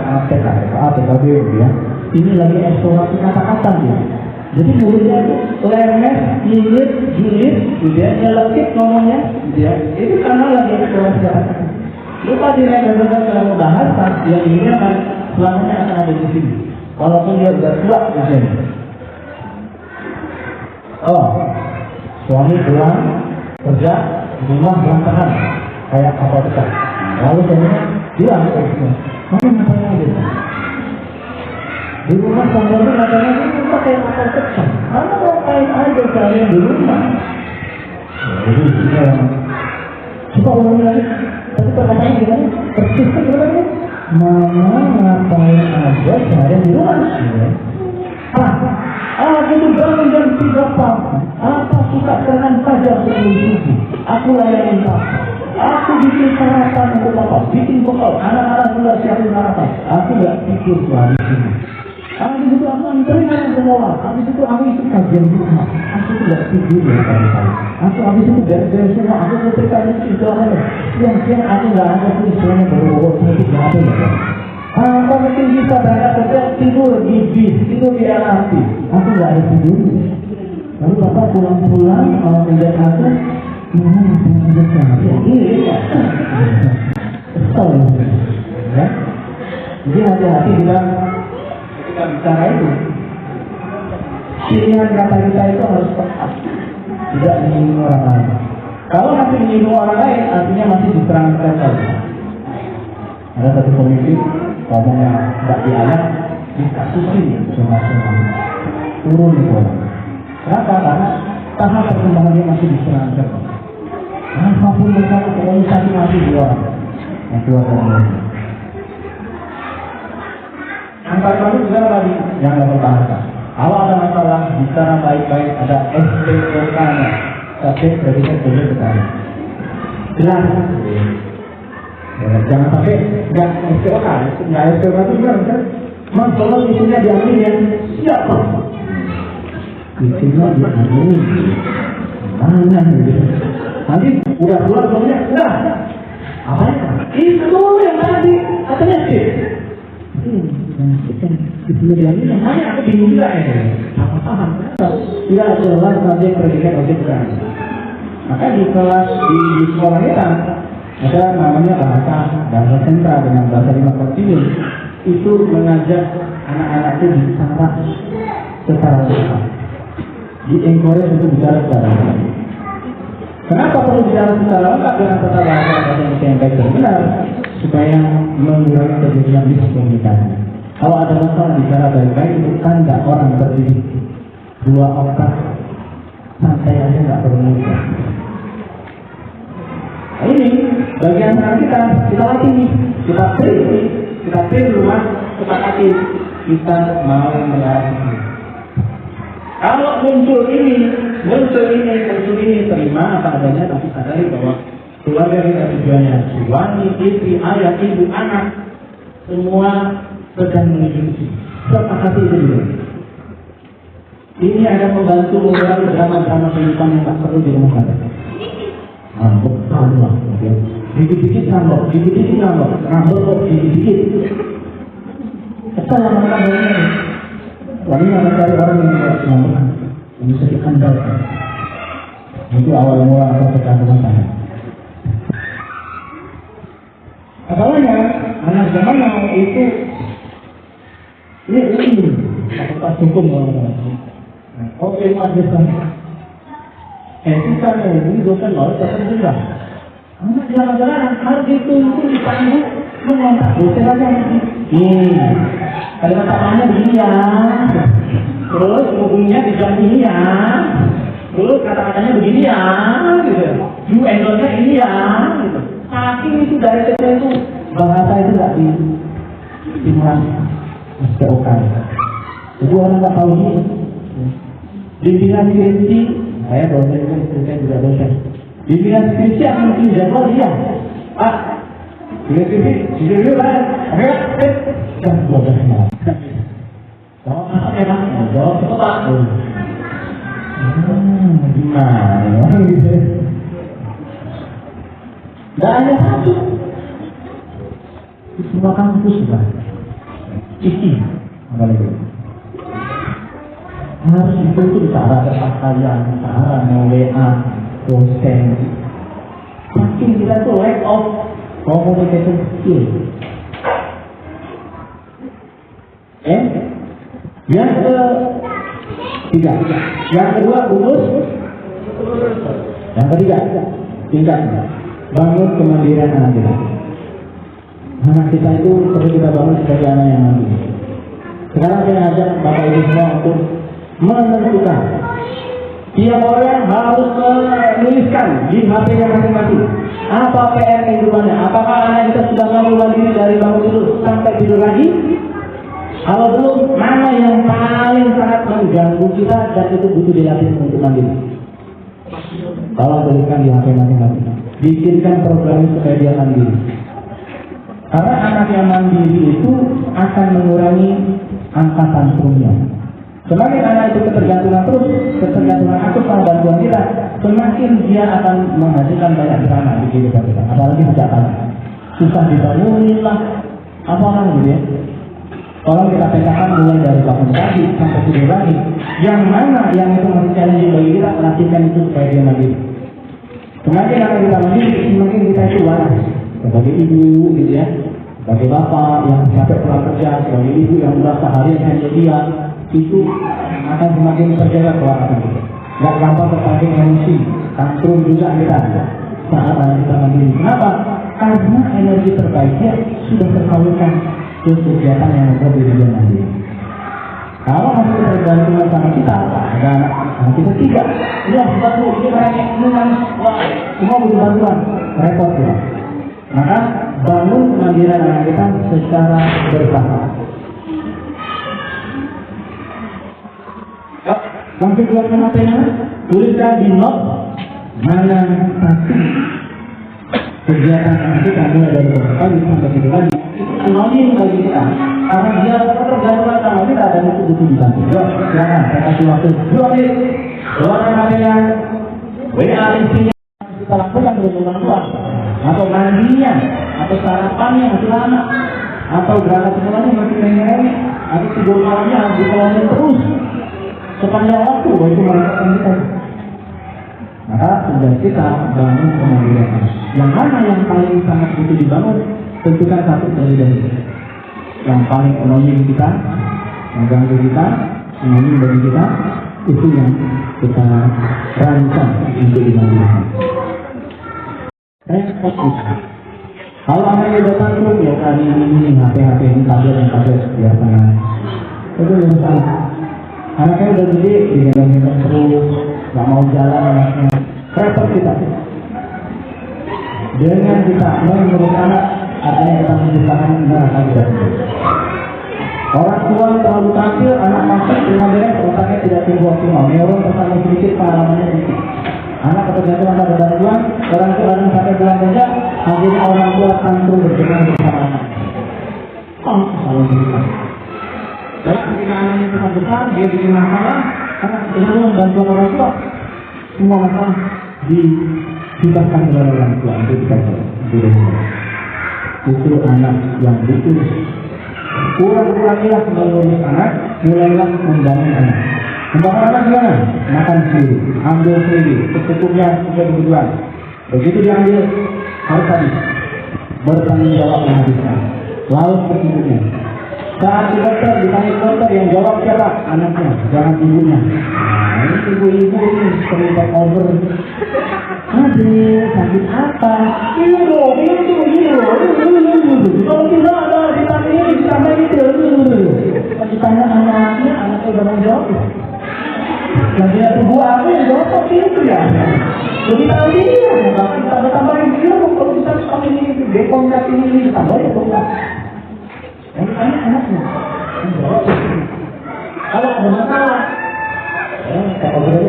APKB ya. Ini lagi eksplorasi kata-kata dia. Jadi mulutnya itu lemes, nyinyir, julid, dia nyelekit ngomongnya, dia itu karena lagi eksplorasi kata-kata. Lupa direkomendasikan dalam bahasan yang ini akan selamanya akan ada di sini. Walaupun dia sudah tua di sini. Oh, suami pulang kerja, rumah berantakan kayak kapal pecah. Lalu suaminya bilang, mana matanya gitu? Di rumah sambil matanya itu kayak kapal pecah. Mana ngapain aja kalian di rumah? Jadi ini yang coba ulang lagi. Tapi perkataannya gimana? Persisnya gimana? Mama ngapain aja seharian di rumah? Aku tuh bangun jam 3 pagi. Apa suka dengan pajak sebelum subuh? Aku layanin papa. Aku bikin sarapan untuk papa, bikin bekal. Anak-anak sudah siapin sarapan. Aku gak pikir hari ini. Habis itu aku anterin anak sekolah. Habis itu aku ikut kajian rumah. Aku tuh gak tidur ya kali-kali. Aku habis itu beres-beres semua. Aku selesai itu apa? Siang-siang aku gak ada tuh istilahnya bawa-bawa sedikit gak ada ya. Aku mungkin bisa berangkat kerja tidur di bis, tidur di LRT. Aku gak ada tidur. Lalu bapak pulang-pulang mau melihat aku, mana yang ada sehari? Ini ya. Kesel ya. Jadi hati-hati bilang ketika bicara itu, pilihan kata kita itu harus tepat, tidak menyinggung orang lain. Kalau masih menyinggung orang lain, artinya masih diserang-serang saja. Ada satu pemimpin ngomongnya tidak diayak, dikasusin semua-semua turun itu orang. Kenapa? Karena tahap perkembangannya masih diserang-serang. Apapun mereka organisasi masih di orang yang keluar dari mereka. Angkat kami juga tadi yang level bahasa. Kalau ada masalah, bicara baik-baik, ada SPOK-nya. Tapi berbeda boleh bertanya. Jelas. Jangan sampai nggak SPOK, nggak SPOK itu gimana kan? Mas, kalau isunya diambil ya, siapa? Isunya diambil. Mana gitu? Nanti udah keluar belumnya, enggak. Apa ya? Itu yang tadi, katanya sih. Isunya diambil, makanya aku bingung juga ya. Apa paham? Tidak jelas nanti predikat objek bukan. Maka di kelas di sekolah kita ada namanya bahasa sentra dengan bahasa 5 kontinus. Itu mengajak anak-anak itu bicara secara lengkap, di encourage untuk bicara secara lengkap. Kenapa perlu bicara secara lengkap dengan tata bahasa yang baik dan benar? Supaya mengurangi terjadinya miskomunikasi. Kalau ada masalah bicara baik-baik, itu tanda orang berdiri 2 oktav santai aja nggak perlu mudah. Ini bagian kita latih, kita pilih rumah, kita latih, kita mau melatih. Kalau muncul ini, terima apa adanya, tapi sadari bahwa keluarga kita tujuannya suami, istri, ayah, ibu, anak, semua sedang menuju sepakati itu dulu. Ini akan membantu mengurangi drama-drama kehidupan yang tak perlu di rumah tangga. Ngambek, dikit-dikit ngambek, ngambek kok dikit-dikit. Kesal lama-lama ini. Wanita akan cari orang yang ngambek, yang bisa diandalkan. Itu awal mula atau pecahan rumah tangga. Masalahnya, anak zaman now itu ini fakultas hukum orang-orang. Oke, Mas Desan. Kita ini dosen lalu dosen juga. Anak jalan-jalan harus dituntut dipanggil mengontak dosen aja. Kalimat tamanya begini ya. Terus hubungnya dijawab ini ya. Terus kata-katanya begini ya. Gitu. You endorse ini ya. Gitu. Saking itu dari kecil itu bahasa itu nggak dimulai. SPOK. Jadi orang nggak tahu ini. Bimbingan skripsi, saya dosen itu, saya juga dosen. Bimbingan skripsi akan mungkin jadwal dia. Pak, skripsi lah. Oke, jam 12 malam. Jawab apa ya Pak? Jawab apa Pak? Gimana? Nggak ada satu. Di semua kampus Pak. Isi, apa lagi? Harus itu cara berpakaian, cara WA, dosen. Makin kita tuh lack of communication skill. Yang ketiga, yang kedua urus, yang ketiga tingkat bangun kemandirian anak kita. Anak kita itu perlu kita bangun sebagai anak yang mandiri. Sekarang saya ajak Bapak Ibu semua untuk menentukan. Tiap orang harus menuliskan di HP-nya masing-masing apa PR kehidupannya. Apakah anak kita sudah mampu mandiri dari bangun tidur sampai tidur lagi? Kalau belum, mana yang paling sangat mengganggu kita dan itu butuh dilatih untuk mandiri? Tolong tuliskan di HP masing-masing. Bikinkan program supaya dia mandiri. Karena anak yang mandiri itu akan mengurangi angka tantrumnya. Semakin anak itu ketergantungan terus, ketergantungan akut sama bantuan kita, semakin dia akan menghasilkan banyak drama di kehidupan kita. Apalagi sejak tadi, susah dibangunin lah, apa gitu ya. Tolong kita petakan mulai dari bangun pagi sampai tidur lagi. Yang mana yang itu masih challenging bagi kita, latihkan itu supaya dia mandiri. Semakin anak kita mandiri, semakin kita itu waras. Sebagai ibu gitu ya, sebagai bapak yang capek pulang kerja, sebagai ibu yang udah seharian handle dia, itu akan semakin terjaga kewarasan kita. Gak gampang terpancing emosi, tantrum juga kita saat anak kita mandiri. Kenapa? Karena energi terbaiknya sudah tersalurkan ke kegiatan yang membuat diri dia mandiri. Kalau masih tergantungan sama kita, ada anak kita tidak, ya bantu ini mereka wah semua butuh bantuan, repot ya. Maka bangun kemandirian anak kita secara bersama. Langsung keluarkan HP-nya, tuliskan di note mana satu kegiatan anak kita mulai dari pagi sampai tidur lagi. Anonim bagi kita, karena dia tergantung sama kita dan itu butuh dibantu. Yuk, silakan, saya kasih waktu 2 menit. Keluarkan HP-nya, WA isinya kita lakukan terus orang tua, atau mandinya, atau sarapannya masih lama, atau berangkat sekolahnya masih remeh-remeh, atau tidur malamnya harus dikeluarin terus sepanjang waktu, itu merangkapkan kita. Maka sudah kita bangun kemandirian. Yang mana yang paling sangat butuh dibangun? Tentukan satu dari yang paling annoying kita, mengganggu kita, annoying bagi kita, itu yang kita rancang untuk dibangun. Fokus. Kalau anaknya udah tantrum ya kali ini HP ini tablet yang tablet biasanya. Itu yang salah. Anaknya udah gede, digendong-gendong terus, nggak mau jalan anaknya. Repot kita. Dengan kita mengurus anak, artinya kita menciptakan neraka kita sendiri. Orang tua terlalu tampil, anak masuk dengan beres, otaknya tidak tumbuh optimal. Neuron terlalu sedikit, pengalamannya sedikit. Anak ketergantungan pada bantuan, orang tua kadang sampai pulang kerja, akhirnya orang tua tantrum berjalan bersama anak. Selalu begitu. Dan ketika anaknya tetap besar, dia bikin masalah, karena ketergantungan bantuan orang tua, semua masalah dibebaskan kepada orang tua untuk dikasih. Itu anak yang butuh. Kurang-kurangilah mengurus anak, mulailah membangun anak. Membangun anak gimana? Makan sendiri, ambil sendiri, secukupnya sesuai kebutuhan. Begitu diambil, harus habis. Bertanggung jawab menghabiskan. Lalu secukupnya. Saat di dokter, ditanya dokter yang jawab siapa? Anaknya, jangan ibunya. Nah, ini ibu-ibu ini sering take over. Aduh, sakit apa? Ini loh. Kalau tidak ada vitamin ini, ditambah itu. Ditanya anaknya udah mau jawab. Lagi ada ibu aku yang jawab seperti itu ya. Jadi tadi ya, tapi tambahin dia kalau bisa seperti ini, dekongkat ini, tambah ya dongkat. Yang ditanya anaknya, jawab. Kalau ada masalah, tak obrol.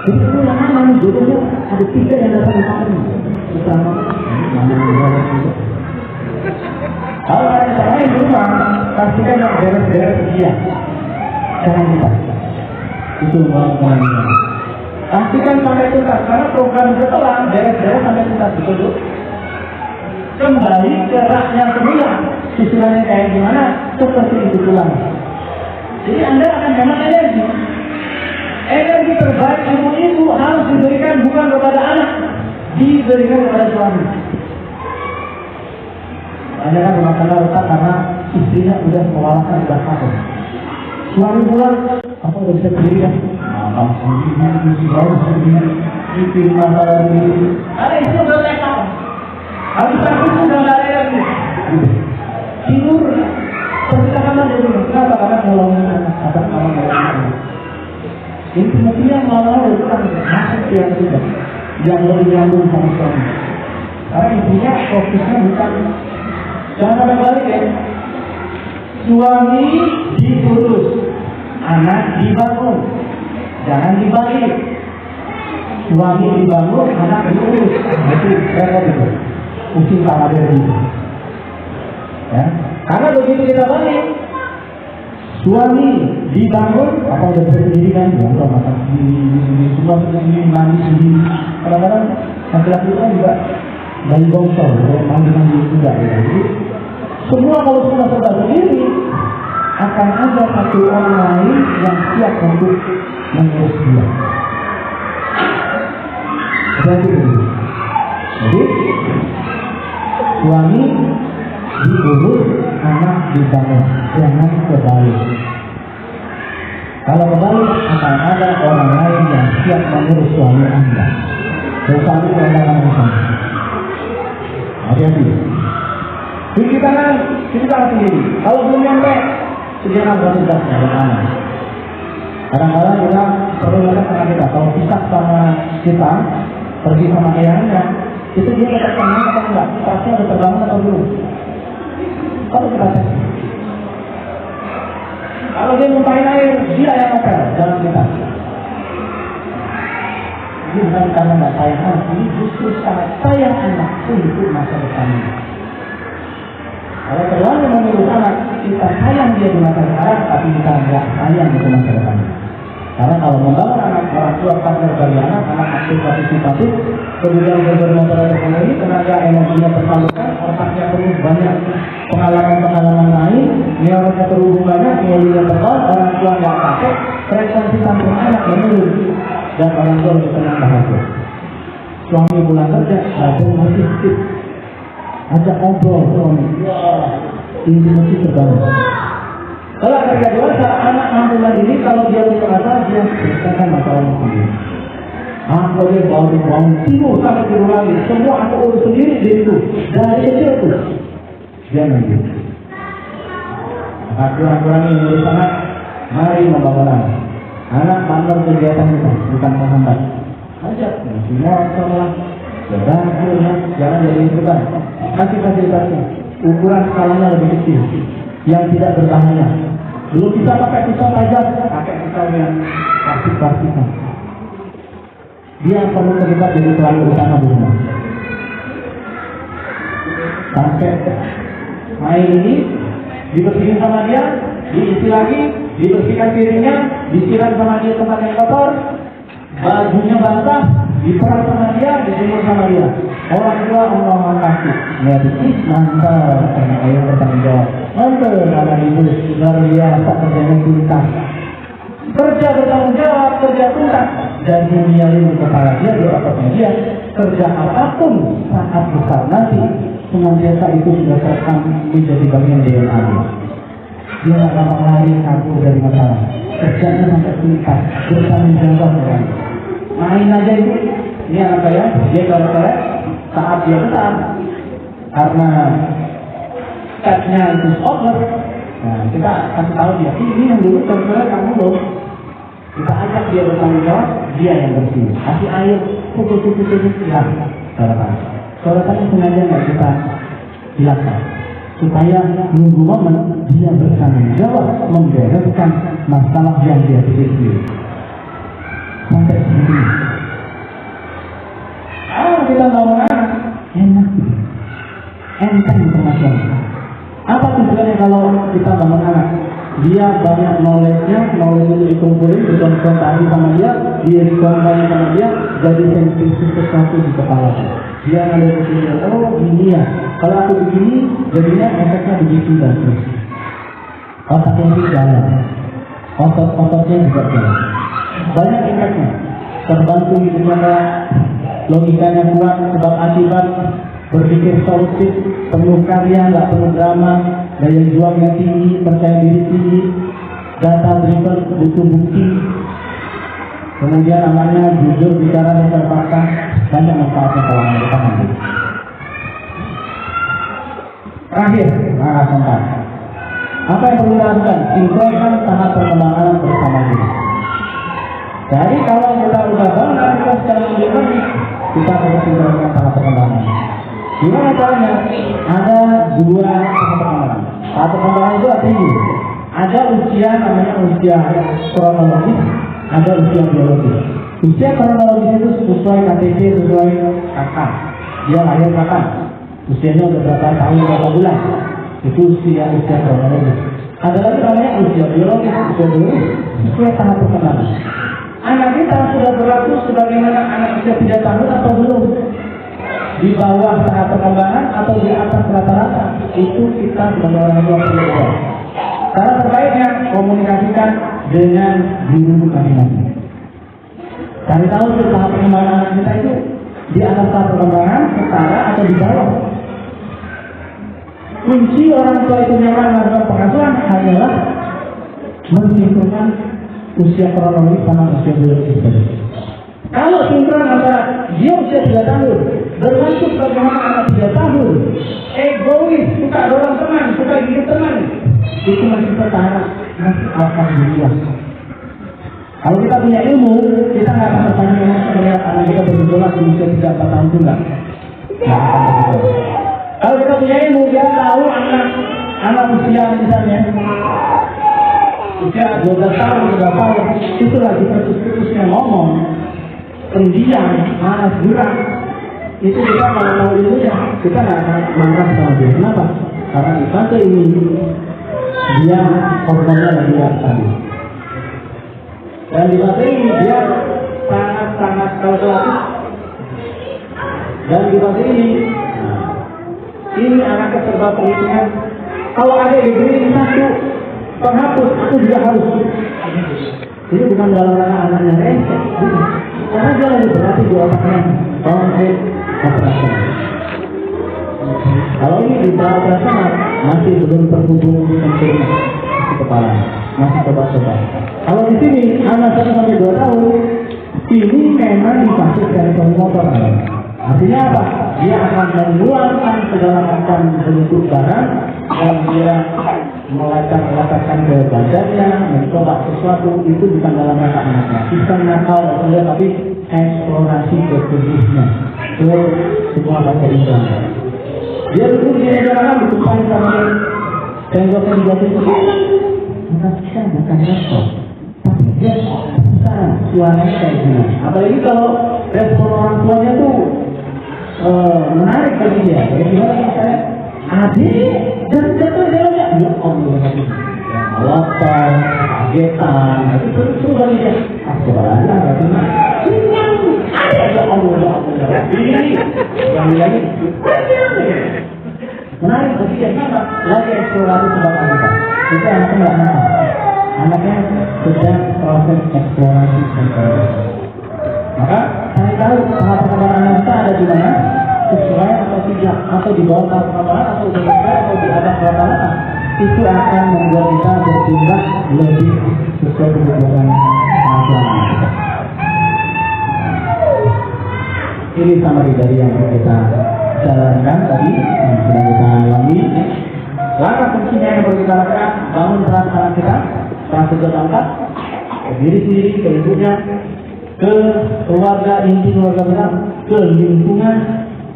Jadi itu yang mana jodohnya ada 3 yang datang ke sana. Pertama, mana yang juga. Kalau ada yang lain di rumah, pastikan yang beres-beres dia. Jangan lupa. Itu ngomong-ngomong. Pastikan sampai tuntas, karena program setelah beres-beres sampai tuntas, betul. Kembali ke raknya semula. Susunannya kayak gimana? Seperti itu pulang. Jadi Anda akan hemat energi. Energi terbaik ibu-ibu harus diberikan bukan kepada anak, diberikan kepada suami. Banyak kan rumah tangga rusak karena istrinya sudah mewalahkan tahun. Suami pulang, apa udah bisa sendiri kan? Makan sendiri, harus sendiri, bikin masalah sendiri. Ada istri udah letak, habis sakit udah nggak ada lagi. Tidur, percakapan dulu. Kenapa? Karena nolongin anak, ada orang nolongin. Ini mestinya malah bukan masuk yang tidak, yang lebih nyambung sama suami. Karena intinya fokusnya bukan. Jangan sampai balik ya. Suami diputus, anak dibangun. Jangan dibalik. Suami dibangun, anak diurus. Itu repot itu. Pusing sama dia itu. Ya. Karena begitu kita balik, suami dibangun, apa udah bisa sendiri kan? Ya udah makan sendiri, semua sendiri, mandi sendiri. Kadang-kadang laki-laki itu kan juga bayi bongsor, mandi juga ya. Jadi semua kalau sudah serba sendiri, akan ada satu orang lain yang siap untuk mengurus dia. Jadi suami diurus, anak dibangun, jangan kebalik. Kalau kebalik akan ada orang lain yang siap mengurus suami Anda. Suami keundangan bersama. Hati-hati. Cuci tangan sendiri. Kalau belum nyampe, sediakan fasilitasnya yang aman. Kadang-kadang kita perlu mengatakan kita, kalau pisah sama kita, pergi sama ayahnya, itu dia tetap tenang atau enggak? Tasnya udah terbangun atau belum? Kalau kita tes. Kalau dia numpahin air, dia yang ngepel, jangan kita. Ini bukan karena nggak sayang anak, ini justru sangat sayang anak untuk masa depannya. Kalau terlalu mengurus anak, kita sayang dia di masa sekarang, tapi kita nggak sayang di masa depannya. Karena kalau membangun anak, orang tua partner dari anak aktif partisipatif, kemudian bermotor teknologi, tenaga energinya tersalurkan, otaknya perlu banyak pengalaman-pengalaman lain, neuronnya terhubung banyak, neuronnya tebal, orang tua nggak pakai, frekuensi tampung anak menurun, dan orang tua lebih tenang bahagia. Suami pulang kerja, ada masih aktif, ajak ngobrol suami, ini masih terbangun. Kalau kerja dewasa, anak mampu mandiri, kalau dia punya masalah, dia selesaikan masalahnya sendiri. Kalau dia bangun tidur sampai tidur lagi, semua aku urus sendiri di situ. Dari kecil tuh, dia mandiri. Aturan-aturan ini urus anak, mari membangun anak. Anak partner kegiatan kita, bukan penghambat. Ajak, semua orang jangan jadi ikutan. Kasih fasilitasnya, ukuran skalanya lebih kecil, yang tidak berbahaya. Belum bisa pakai pisau tajam, pakai pisau yang plastik-plastikan. Dia perlu terlibat jadi pelaku utama di rumah. Sampai main ini dibersihin sama dia, diisi lagi, dibersihkan piringnya, disiram sama dia tempat yang kotor, bajunya basah, diperas sama dia, dijemur sama dia. Orang tua Allah kasih, ya mantap, karena ayah bertanggung jawab. Mantap, karena ibu luar biasa kerjanya tuntas. Kerja bertanggung jawab, kerja tuntas, dan menyiarin kepala dia, di otaknya dia, kerja apapun saat besar nanti, senantiasa itu sudah terekam menjadi bagian DNA dia. Dia nggak gampang lari kabur dari masalah. Kerjanya sampai tuntas, bertanggung jawab dengan main aja itu. Ini anak saya, dia kalau saat dia besar, karena catnya itu over, nah kita kasih tahu dia, ini yang dulu terkira kamu loh. Kita ajak dia bertanggung jawab, dia yang bersih. Kasih air, pukul, ya, sorotannya sengaja nggak kita hilangkan, supaya nunggu momen dia bertanggung jawab membereskan masalah yang dia pilih. Sampai sini. Kalau kita bangun anak, enak, enteng kematian. Apa tujuannya kalau kita bangun anak? Dia banyak knowledge-nya itu dikumpulin, dikonfrontasi sama dia dikumpulin sama dia, jadi sensitif sesuatu di kepala. Dia ada berpikir, oh ini ya, kalau aku begini, jadinya efeknya begitu dan terus. Otaknya itu jalan, otot-ototnya juga jalan. Banyak efeknya, terbantu hidupnya, logikanya kuat, sebab akibat, berpikir solutif, penuh karya, nggak penuh drama, daya juang yang tinggi, percaya diri tinggi, data driven, butuh bukti. Kemudian namanya jujur, bicara dengan fakta, banyak manfaatnya kalau kita nanti. Terakhir, langkah keempat. Apa yang perlu dilakukan? Sinkronkan tahap perkembangan bersama diri. Jadi kalau kita udah bangun, kita secara individu, kita harus sinkronkan tahap perkembangan. Gimana caranya? Ada dua tahap perkembangan. Tahap perkembangan itu artinya ada usia namanya usia kronologis, ada usia biologis. Usia kronologis itu sesuai KTP, sesuai kakak. Dia lahir kapan? Usianya udah berapa tahun, berapa bulan? Itu usia kronologis. Ada lagi namanya usia biologis, sesuai tahap perkembangan. Anak kita sudah berlaku sebagaimana anak usia 3 tahun atau belum? Di bawah tahap perkembangan atau di atas rata-rata? Itu kita sebagai orang tua perlu tahu. Cara terbaiknya komunikasikan dengan guru masing-masing. Cari tahu tahap perkembangan anak kita itu di atas tahap perkembangan, setara atau di bawah. Kunci orang tua itu nyaman melakukan pengasuhan hanyalah mensinkronkan usia kronologis sama usia biologis. Kalau sinkron antara dia usia 3 tahun, bermaksud bagaimana anak 3 tahun, egois, suka dorong teman, suka gigit teman, itu masih setara, masih alhamdulillah. Kalau kita punya ilmu, kita nggak akan bertanya melihat anak kita bergejolak di usia 3-4 tahun itu nggak akan begitu. Kalau kita punya ilmu, dia tahu anak usia misalnya usia 12 tahun, 13 tahun, itu lagi putus-putusnya ngomong, pendiam, malas gerak, itu kita kalau mau ilmunya, kita nggak akan marah sama dia. Kenapa? Karena di fase ini dia hormonnya lagi stabil. Dan di fase ini dia sangat-sangat kalkulatif. Dan di fase ini anaknya serba perhitungan. Kalau ada degree 1 penghapus, itu juga harus. Ini bukan dalam rangka anaknya receh, karena dia lagi berarti di otaknya konsep operasional. Kalau ini di tahap operasional masih belum terhubung sempurna di kepala, masih coba-coba. Kalau di sini anak 1-2 tahun ini memang di fase sensori motor. Artinya apa? Dia akan mengeluarkan segala macam bentuk barang yang dia melacak-lacakkan ke badannya, mencoba sesuatu, itu bukan dalam rangka anaknya. Bukan nakal, tapi eksplorasi ke tubuhnya, ke semua bagian indera. Dia duduk di jalan ditumpahin sama tenggoknya di batu itu. Bukan bisa, bukan nakal. Tapi dia bisa suaranya kayak gini. Apalagi kalau respon orang tuanya tuh menarik bagi dia. Bagaimana misalnya, adik, dan jatuh jalannya, ya Allah, alasan, kagetan, itu terus bagi dia. Astagfirullah, bagaimana? Adik, ya Allah, ini, lagi, menarik bagi dia. Kenapa? Lagi eksplorasi sebab kita. Itu anaknya nggak nakal. Anaknya sedang proses eksplorasi sensori. Maka saya tahu tahap perkembangan anak kita ada di mana, sesuai atau tidak, atau di bawah tahap perkembangan, atau di atas, atau di atas rata-rata. Itu akan membuat kita bertindak lebih sesuai kebutuhan nasional kita. Ini summary dari yang kita jalankan tadi, yang sudah kita alami. Langkah kuncinya yang perlu kita lakukan, bangun peran anak kita, peran sejak ke diri sendiri, ke ibunya, ke keluarga inti keluarga besar, ke lingkungan,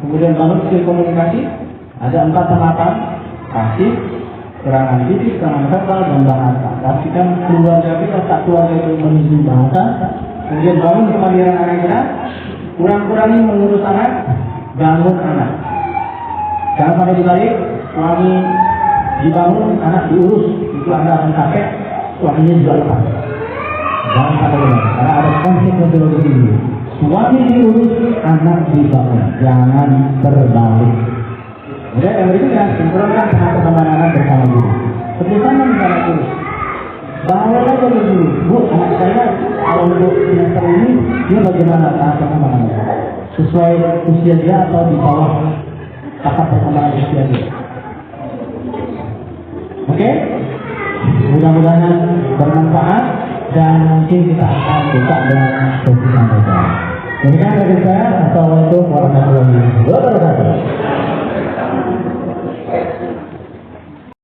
kemudian bangun skill komunikasi. Ada 4 tahapan: kasih, serangan fisik, serangan verbal, dan bahasa. Pastikan keluarga kita, tak keluarga itu menuju bahasa. Kemudian bangun kemandirian anak kita, kurang-kurangi mengurus anak, bangun anak. Jangan sampai dibalik, suami dibangun, anak diurus, itu Anda akan capek, suaminya juga lepas. Jangan sampai dibalik, karena ada konsep metodologi ini. Suami diurus, anak dibangun, jangan terbalik. Kemudian yang berikutnya, sempurnakan tahap perkembangan anak bersama guru. Kerjasama misalnya guru. Bawa aja ke guru. Bu, anak saya kalau untuk semester ini, dia bagaimana tahap perkembangannya? sesuai usia dia atau di bawah tahap perkembangan usia dia. Oke? Mudah-mudahan bermanfaat dan mungkin kita akan buka dengan sesi yang berbeda. Demikian dari saya.